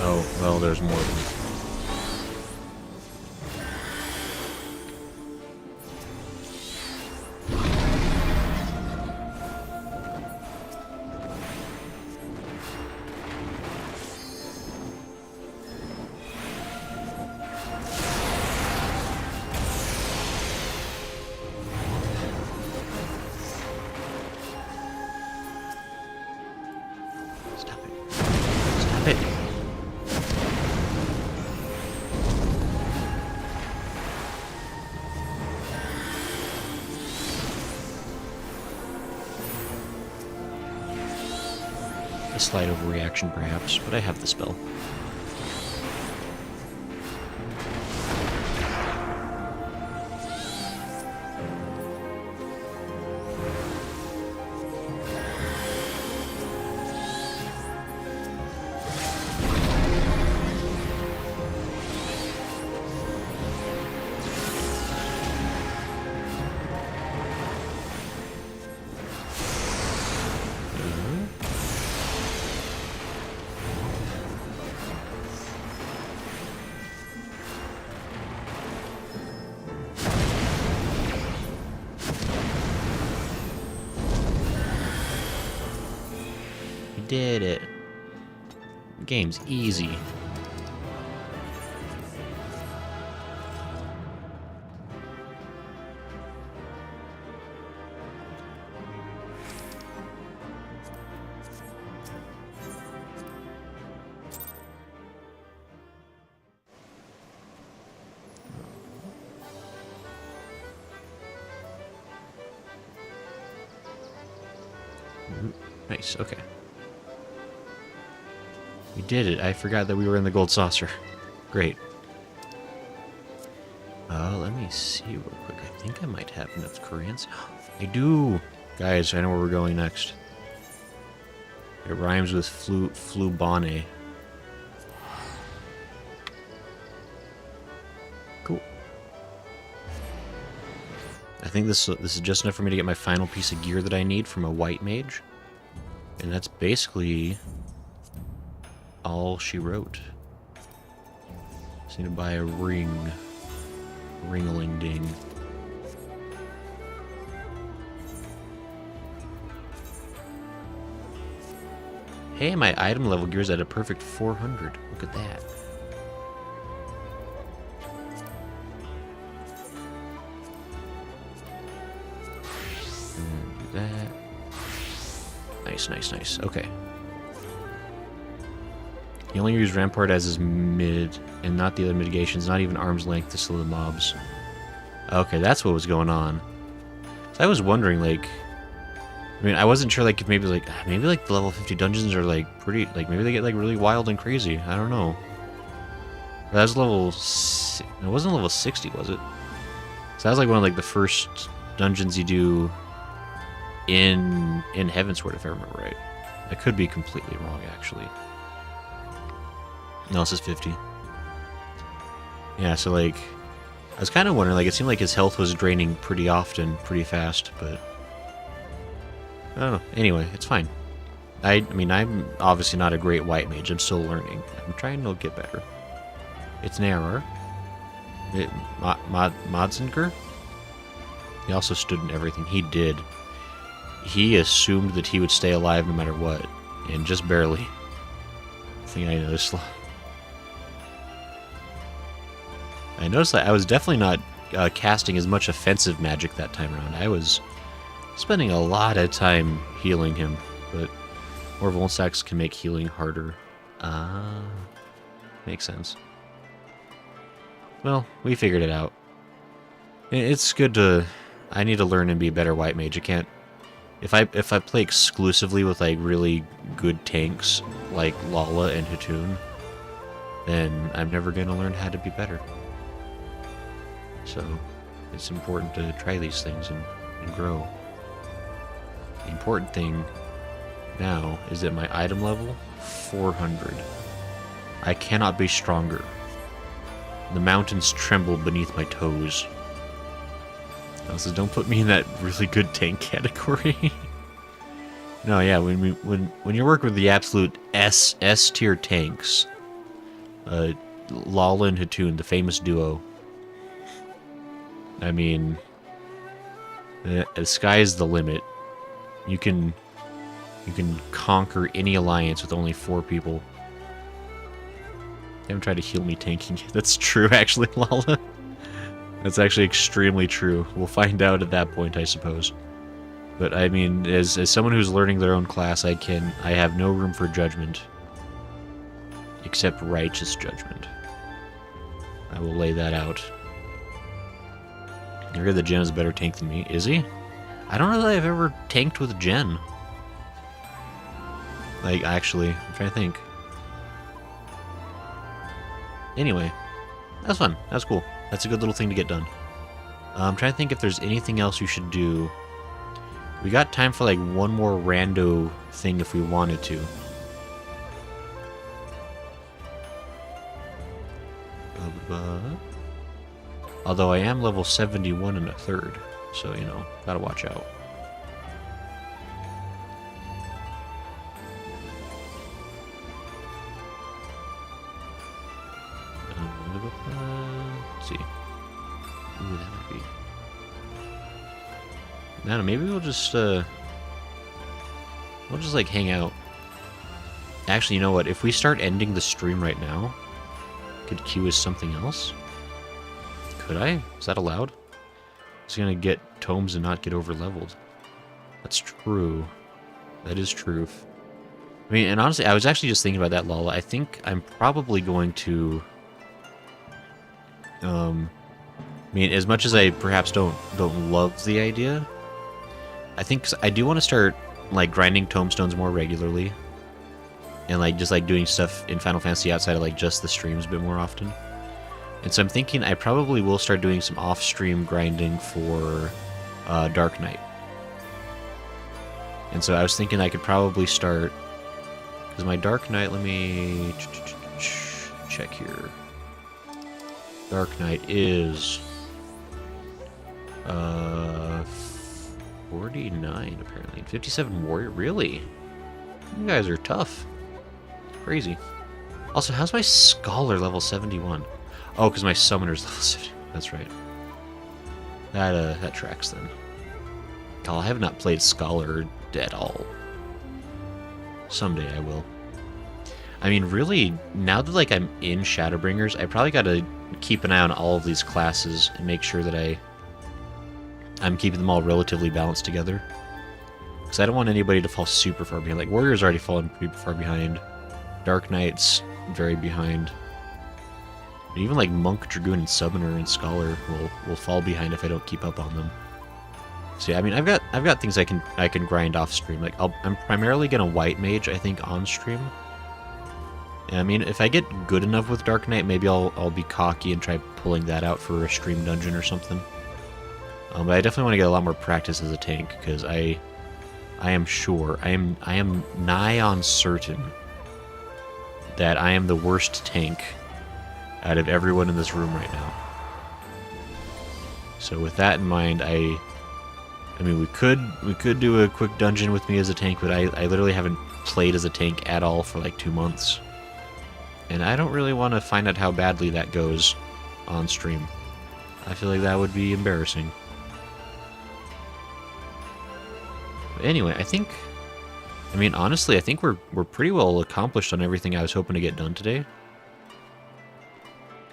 Oh, well, there's more of them. A slight overreaction, perhaps, but I have the spell. Did it. Game's easy. Nice, okay. We did it. I forgot that we were in the gold saucer. Great. Let me see real quick. I think I might have enough currency. I do! Guys, I know where we're going next. It rhymes with flubane. Cool. I think this is just enough for me to get my final piece of gear that I need from a white mage. And that's basically all she wrote. Just need to buy a ring. Ring-a-ling-ding. Hey, my item level gear is at a perfect 400. Look at that. And do that. Nice, nice, nice. Okay. He only used Rampart as his mid, and not the other mitigations, not even arm's length to slow the mobs. Okay, that's what was going on. So I was wondering, like... I mean, I wasn't sure, like, if maybe the level 50 dungeons are, like, pretty... Like, maybe they get, like, really wild and crazy. I don't know. That was level... It wasn't level 60, was it? So that was, like, one of, like, the first dungeons you do in Heavensward, if I remember right. I could be completely wrong, actually. No, this is 50. Yeah, so, like, I was kind of wondering, like, it seemed like his health was draining pretty often, pretty fast, but... I don't know. Anyway, it's fine. I mean, I'm obviously not a great white mage. I'm still learning. I'm trying to get better. It's an error. Modzinker? He also stood in everything. He did. He assumed that he would stay alive no matter what, and just barely. I think I noticed. I noticed that I was definitely not casting as much offensive magic that time around. I was spending a lot of time healing him, but more Vuln stacks can make healing harder. Makes sense. Well, we figured it out. It's good to... I need to learn and be a better white mage. I can't... If I play exclusively with, like, really good tanks, like Lala and Hatoon, then I'm never going to learn how to be better. So, it's important to try these things and grow. The important thing now is that my item level, 400. I cannot be stronger. The mountains tremble beneath my toes. Also, don't put me in that really good tank category. No, yeah, when you work with the absolute S tier tanks, Lala and Hatoon, the famous duo. I mean, the sky is the limit. You can conquer any alliance with only 4 people. They haven't tried to heal me tanking yet. That's true, actually, Lala. That's actually extremely true. We'll find out at that point, I suppose. But I mean, as someone who's learning their own class, I have no room for judgment. Except righteous judgment. I will lay that out. I heard that Jen is a better tank than me. Is he? I don't know that I've ever tanked with Jen. Like, actually, I'm trying to think. Anyway, that's fun. That's cool. That's a good little thing to get done. I'm trying to think if there's anything else you should do. We got time for like one more rando thing if we wanted to. Although I am level 71 and a third, so, you know, gotta watch out. Let's see. Ooh, that might be... I don't know, maybe we'll just like hang out. Actually, you know what? If we start ending the stream right now, could queue as something else? Could I? Is that allowed? It's gonna get tomes and not get over leveled. That's true. That is true. I mean, and honestly, I was actually just thinking about that, Lala. I think I'm probably going to... I mean, as much as I perhaps don't love the idea, I think I do want to start like grinding tomestones more regularly, and like just like doing stuff in Final Fantasy outside of like just the streams a bit more often. And so I'm thinking I probably will start doing some off-stream grinding for Dark Knight. And so I was thinking I could probably start, because my Dark Knight, let me check here. Dark Knight is 49 apparently. 57 warrior, really? You guys are tough. Crazy. Also, how's my scholar level 71? Oh, because my summoner's level 70. That's right. That tracks then. God, I have not played scholar at all. Someday I will. I mean, really, now that like I'm in Shadowbringers, I probably got to keep an eye on all of these classes and make sure that I'm keeping them all relatively balanced together. Because I don't want anybody to fall super far behind. Like, Warrior's already fallen pretty far behind. Dark Knight's very behind. But even like Monk, Dragoon, and Summoner and Scholar will fall behind if I don't keep up on them. So yeah, I mean, I've got things I can grind off stream. Like I'm primarily gonna white mage, I think, on stream. And I mean, if I get good enough with Dark Knight, maybe I'll be cocky and try pulling that out for a stream dungeon or something. But I definitely want to get a lot more practice as a tank, because I am sure, I am nigh on certain that I am the worst tank out of everyone in this room right now. So with that in mind, I mean, we could do a quick dungeon with me as a tank, but I literally haven't played as a tank at all for like 2 months. And I don't really want to find out how badly that goes on stream. I feel like that would be embarrassing. But anyway, I mean, honestly, I think we're pretty well accomplished on everything I was hoping to get done today.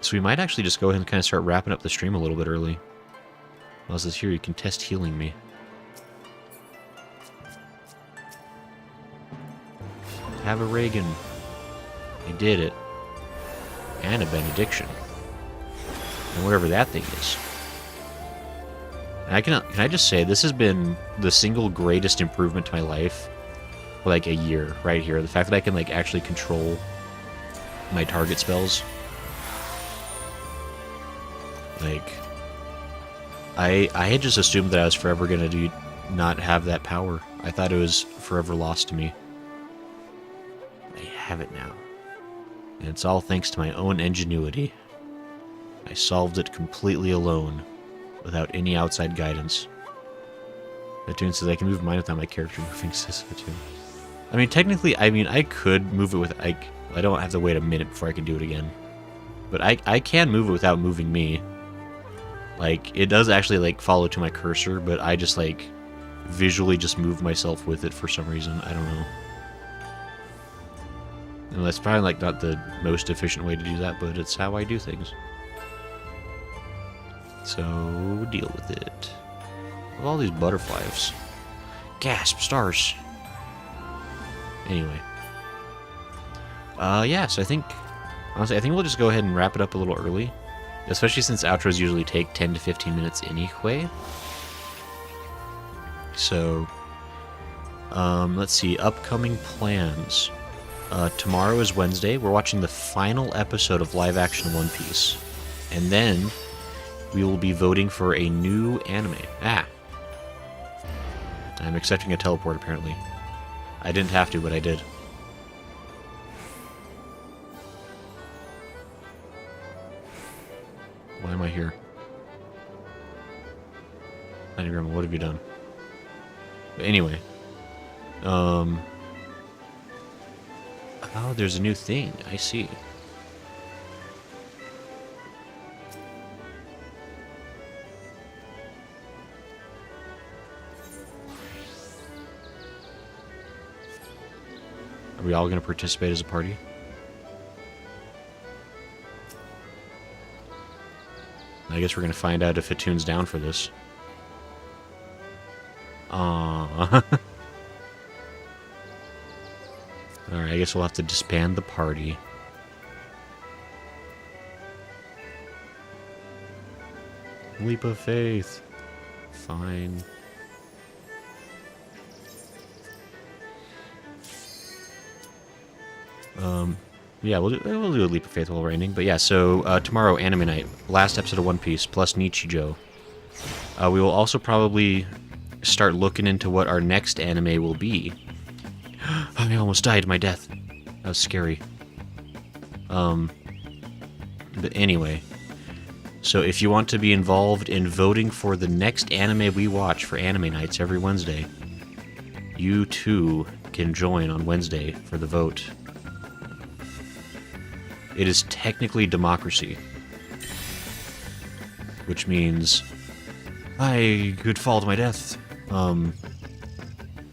So we might actually just go ahead and kind of start wrapping up the stream a little bit early. While this is here, you can test healing me. Have a Reagan. I did it. And a benediction. And whatever that thing is. And can I just say, this has been the single greatest improvement to my life for like a year, right here. The fact that I can like actually control my target spells. Like, I had just assumed that I was forever gonna not have that power. I thought it was forever lost to me. I have it now. And it's all thanks to my own ingenuity. I solved it completely alone, without any outside guidance. The tune says I can move mine without my character moving, says the tune. I mean, technically, I could move it with... I don't have to wait a minute before I can do it again. But I can move it without moving me. Like, it does actually, like, follow to my cursor, but I just, like, visually just move myself with it for some reason. I don't know. And that's probably, like, not the most efficient way to do that, but it's how I do things. So, deal with it. With all these butterflies. Gasp, stars. Anyway. Yeah, so honestly, I think we'll just go ahead and wrap it up a little early. Especially since outros usually take 10 to 15 minutes anyway. So, Let's see, upcoming plans. Tomorrow is Wednesday. We're watching the final episode of live action One Piece. And then we will be voting for a new anime. I'm accepting a teleport, apparently. I didn't have to, but I did. Why am I here? Grandma, what have you done? But anyway. Oh, there's a new thing. I see. Are we all going to participate as a party? I guess we're going to find out if it tunes down for this. Aww. Alright, I guess we'll have to disband the party. Leap of faith. Fine. Yeah, we'll do a leap of faith while we're ending. But yeah, so tomorrow, anime night, last episode of One Piece plus Nichijou. We will also probably start looking into what our next anime will be. I almost died my death. That was scary. But anyway, so if you want to be involved in voting for the next anime we watch for anime nights every Wednesday, you too can join on Wednesday for the vote. It is technically democracy, which means I could fall to my death.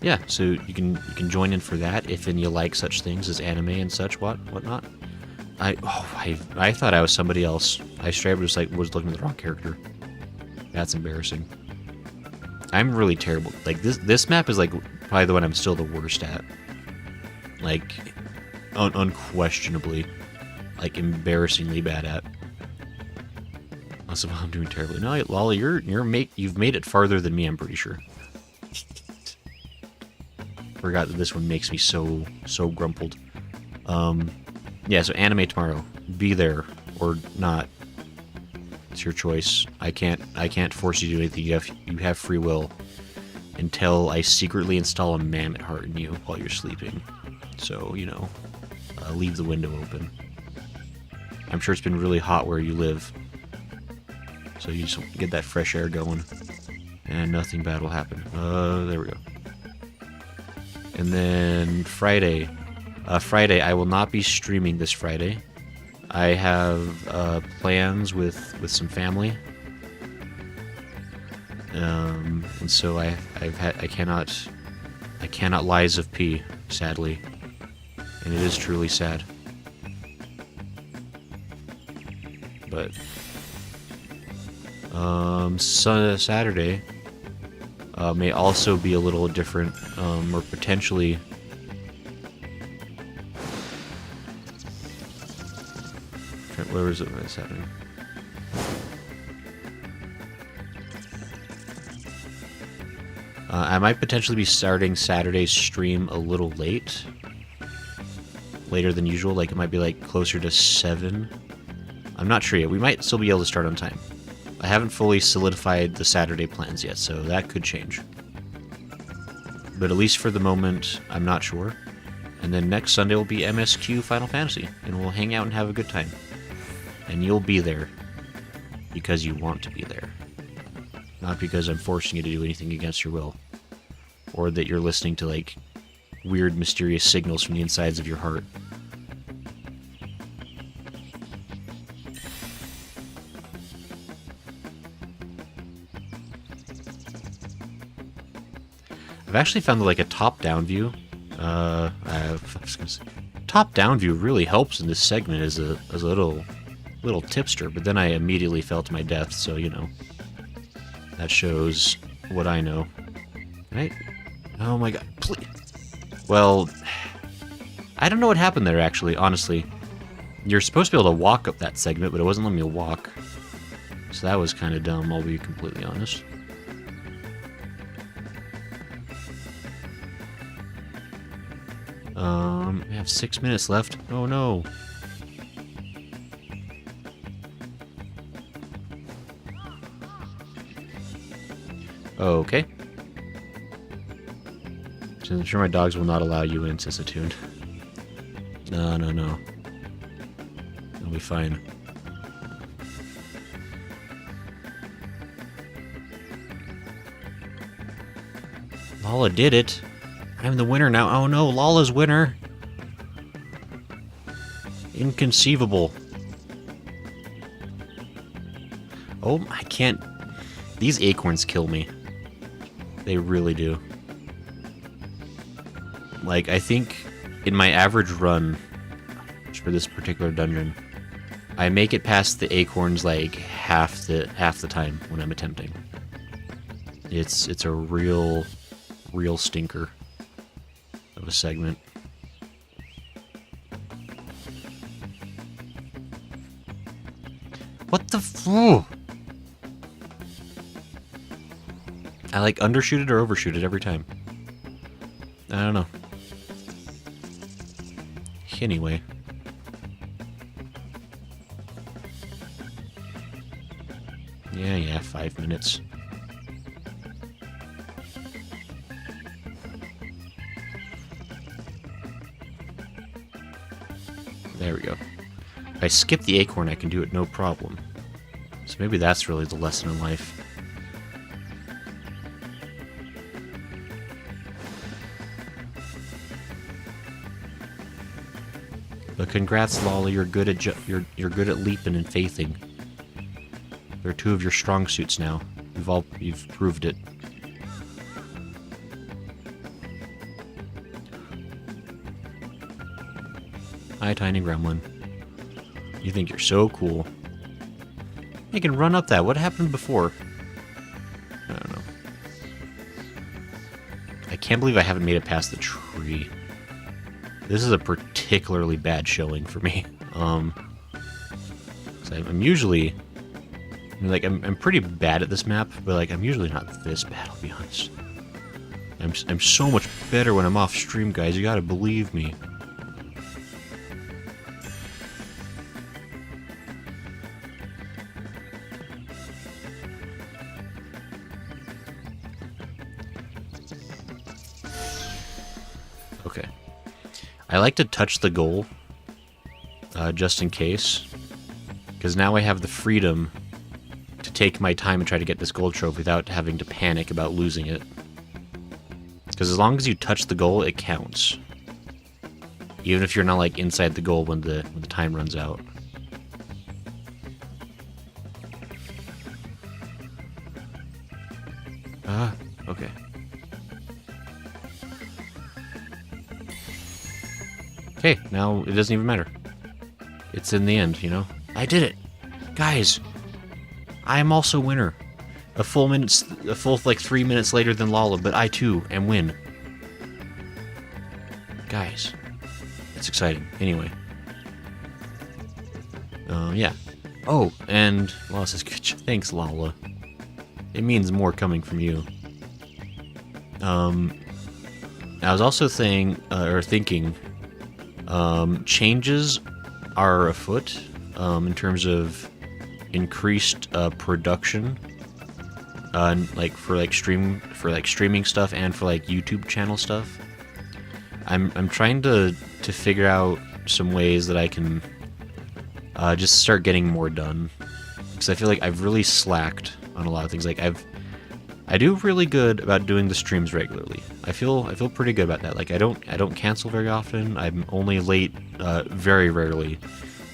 Yeah, so you can join in for that if you like such things as anime and such whatnot. I thought I was somebody else. I straight up was looking at the wrong character. That's embarrassing. I'm really terrible. Like this map is like probably the one I'm still the worst at. Like unquestionably. Like, embarrassingly bad at. Also, I'm doing terribly. No, Lolly, you've made it farther than me, I'm pretty sure. Forgot that this one makes me so grumpled. Yeah, so anime tomorrow. Be there or not. It's your choice. I can't force you to do anything. You have free will until I secretly install a mammoth heart in you while you're sleeping. So, leave the window open. I'm sure it's been really hot where you live. So you just get that fresh air going. And nothing bad will happen. There we go. And then Friday. Friday, I will not be streaming this Friday. I have plans with some family. And so I cannot lies of P, sadly. And it is truly sad. But Saturday may also be a little different, or potentially where is it? What's happening? I might potentially be starting Saturday's stream a little later than usual. Like it might be like closer to 7. I'm not sure yet. We might still be able to start on time. I haven't fully solidified the Saturday plans yet, so that could change. But at least for the moment, I'm not sure. And then next Sunday will be MSQ Final Fantasy, and we'll hang out and have a good time. And you'll be there because you want to be there. Not because I'm forcing you to do anything against your will. Or that you're listening to, like, weird, mysterious signals from the insides of your heart. I've actually found that, like, a top-down view, top-down view really helps in this segment as a little tipster, but then I immediately fell to my death, so, that shows what I know. Right? Oh my god, please. Well, I don't know what happened there, actually, honestly. You're supposed to be able to walk up that segment, but it wasn't letting me walk. So that was kind of dumb, I'll be completely honest. We have 6 minutes left. Oh no. Okay. So I'm sure my dogs will not allow you in, Sissatoon. No, no, no. It'll be fine. Lala did it. I'm the winner now. Oh no, Lala's winner. Inconceivable. Oh, I can't... These acorns kill me. They really do. Like, I think in my average run for this particular dungeon, I make it past the acorns like half the time when I'm attempting. It's a real stinker of a segment. What the f- I like undershoot it or overshoot it every time. I don't know. Anyway. Yeah, 5 minutes. There we go. If I skip the acorn, I can do it no problem. So maybe that's really the lesson in life. But congrats, Lala. You're good at you're good at leaping and faithing. They're two of your strong suits now. You've proved it. Hi, tiny gremlin. You think you're so cool. You can run up that. What happened before? I don't know. I can't believe I haven't made it past the tree. This is a particularly bad showing for me. 'Cause I'm usually... I mean, like, I'm pretty bad at this map, but, like, I'm usually not this bad, I'll be honest. I'm so much better when I'm off stream, guys. You gotta believe me. Okay. I like to touch the goal, just in case. Because now I have the freedom to take my time and try to get this gold trophy without having to panic about losing it. Because as long as you touch the goal, it counts. Even if you're not, like, inside the goal when the time runs out. Ah, okay. Okay, now it doesn't even matter. It's in the end, you know? I did it! Guys! I am also winner. A full like 3 minutes later than Lala, but I too am win. Guys. It's exciting. Anyway. Yeah. Oh, and Lala says, thanks, Lala. It means more coming from you. I was also thinking, changes are afoot, in terms of increased production, like for streaming stuff and for like YouTube channel stuff. I'm trying to figure out some ways that I can just start getting more done, because I feel like I've really slacked on a lot of things. Like I do really good about doing the streams regularly. I feel pretty good about that. Like I don't cancel very often. I'm only late very rarely.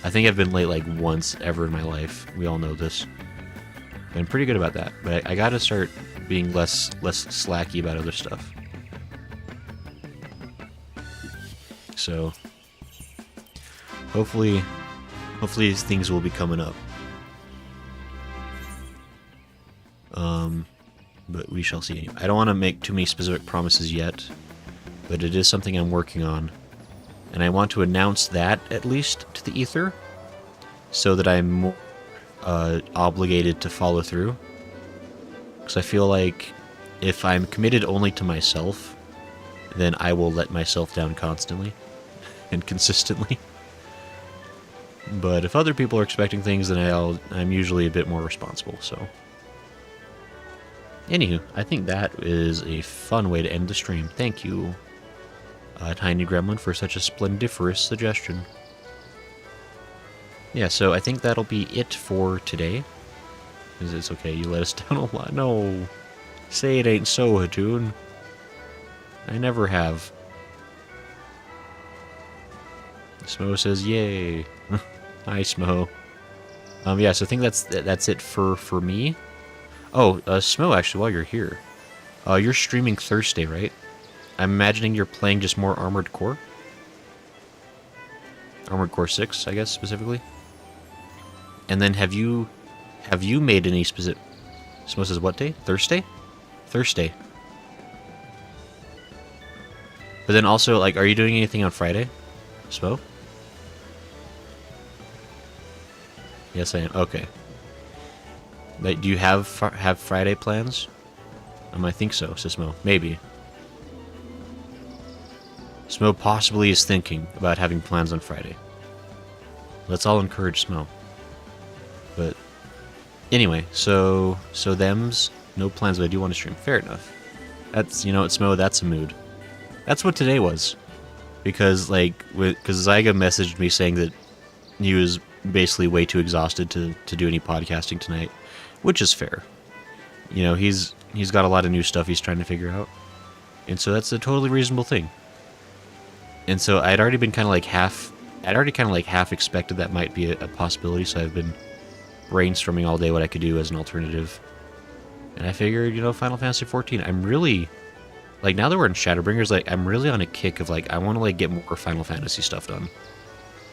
I think I've been late like once ever in my life. We all know this. I'm pretty good about that, but I gotta start being less slacky about other stuff. So hopefully things will be coming up. But we shall see. I don't want to make too many specific promises yet, but it is something I'm working on. And I want to announce that, at least, to the ether, so that I'm more obligated to follow through. Because I feel like if I'm committed only to myself, then I will let myself down constantly and consistently. But if other people are expecting things, then I'm usually a bit more responsible, so. Anywho, I think that is a fun way to end the stream. Thank you, Tiny Gremlin, for such a splendiferous suggestion. Yeah, so I think that'll be it for today. It's okay, you let us down a lot. No, say it ain't so, Hatoon. I never have. Smo says, yay. Hi, Smo. Yeah, so I think that's it for me. Oh, Smo, actually, while you're here, you're streaming Thursday, right? I'm imagining you're playing just more Armored Core. Armored Core 6, I guess, specifically. And then have you made any specific... Smo says what day? Thursday? Thursday. But then also, like, are you doing anything on Friday? Smo? Yes, I am. Okay. Like, do you have Friday plans? I think so, says Smo. Maybe. Smo possibly is thinking about having plans on Friday. Let's all encourage Smo. But anyway, so them's no plans, but I do want to stream. Fair enough. That's, you know what, Smo, that's a mood. That's what today was. Because, like, because Zyga messaged me saying that he was basically way too exhausted to do any podcasting tonight, which is fair. You know, he's got a lot of new stuff he's trying to figure out, and so that's a totally reasonable thing. And so I'd already kind of like half expected that might be a possibility, so I've been brainstorming all day what I could do as an alternative. And I figured, you know, Final Fantasy XIV, I'm really, like, now that we're in Shadowbringers, like, I'm really on a kick of, like, I want to, like, get more Final Fantasy stuff done.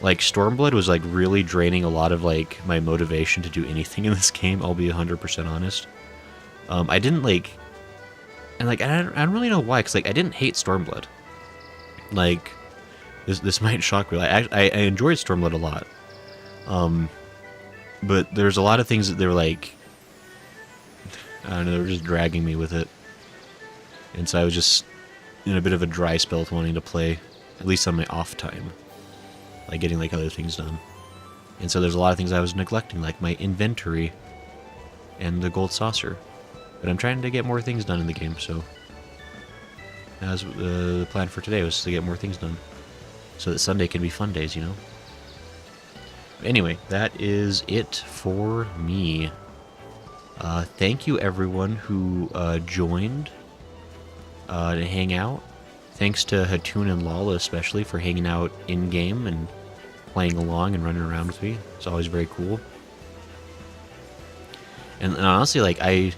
Like, Stormblood was, like, really draining a lot of, like, my motivation to do anything in this game, I'll be 100% honest. I didn't, like... And, like, I don't really know why, because, like, I didn't hate Stormblood. Like, this might shock me. Like, I enjoyed Stormblood a lot. But there's a lot of things that they were, like... I don't know, they were just dragging me with it. And so I was just in a bit of a dry spell with wanting to play, at least on my off time. Like getting like other things done. And so there's a lot of things I was neglecting, like my inventory and the gold saucer. But I'm trying to get more things done in the game, so that was the plan for today, was to get more things done. So that Sunday can be fun days, you know? Anyway, that is it for me. Thank you everyone who joined to hang out. Thanks to Hatoon and Lala especially for hanging out in-game and playing along and running around with me. It's always very cool. And honestly, like, I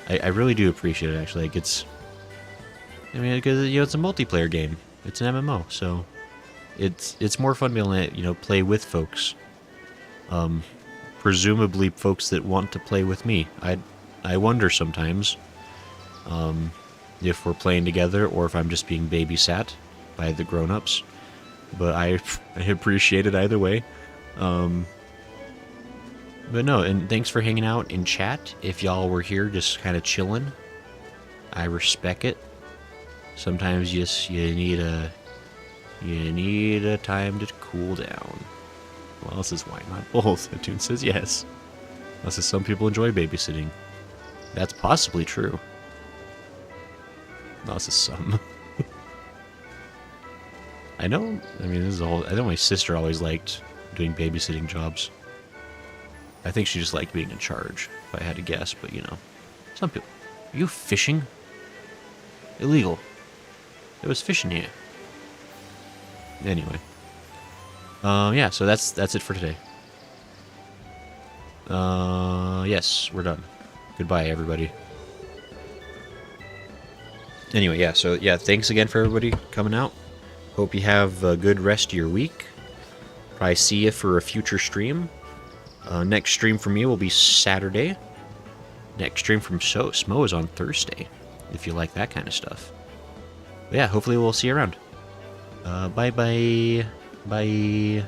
really do appreciate it, actually. Like, it's... I mean, because, you know, it's a multiplayer game. It's an MMO, so... It's more fun being able to, you know, play with folks. Presumably folks that want to play with me. I wonder sometimes... if we're playing together or if I'm just being babysat by the grown-ups. But I appreciate it either way. But no, and thanks for hanging out in chat. If y'all were here just kind of chilling, I respect it. Sometimes you need a time to cool down. Well, this is why not both. Atune says yes. Unless some people enjoy babysitting. That's possibly true. No, this is some. I know, I mean, this is all. I know my sister always liked doing babysitting jobs. I think she just liked being in charge, if I had to guess, but you know. Some people. Are you fishing? Illegal. There was fishing here. Anyway. Yeah, so that's it for today. Yes, we're done. Goodbye, everybody. Anyway, yeah, so yeah, thanks again for everybody coming out. Hope you have a good rest of your week. Probably see you for a future stream. Next stream from me will be Saturday. Next stream from Smo is on Thursday, if you like that kind of stuff. But yeah, hopefully we'll see you around. Bye-bye. Bye.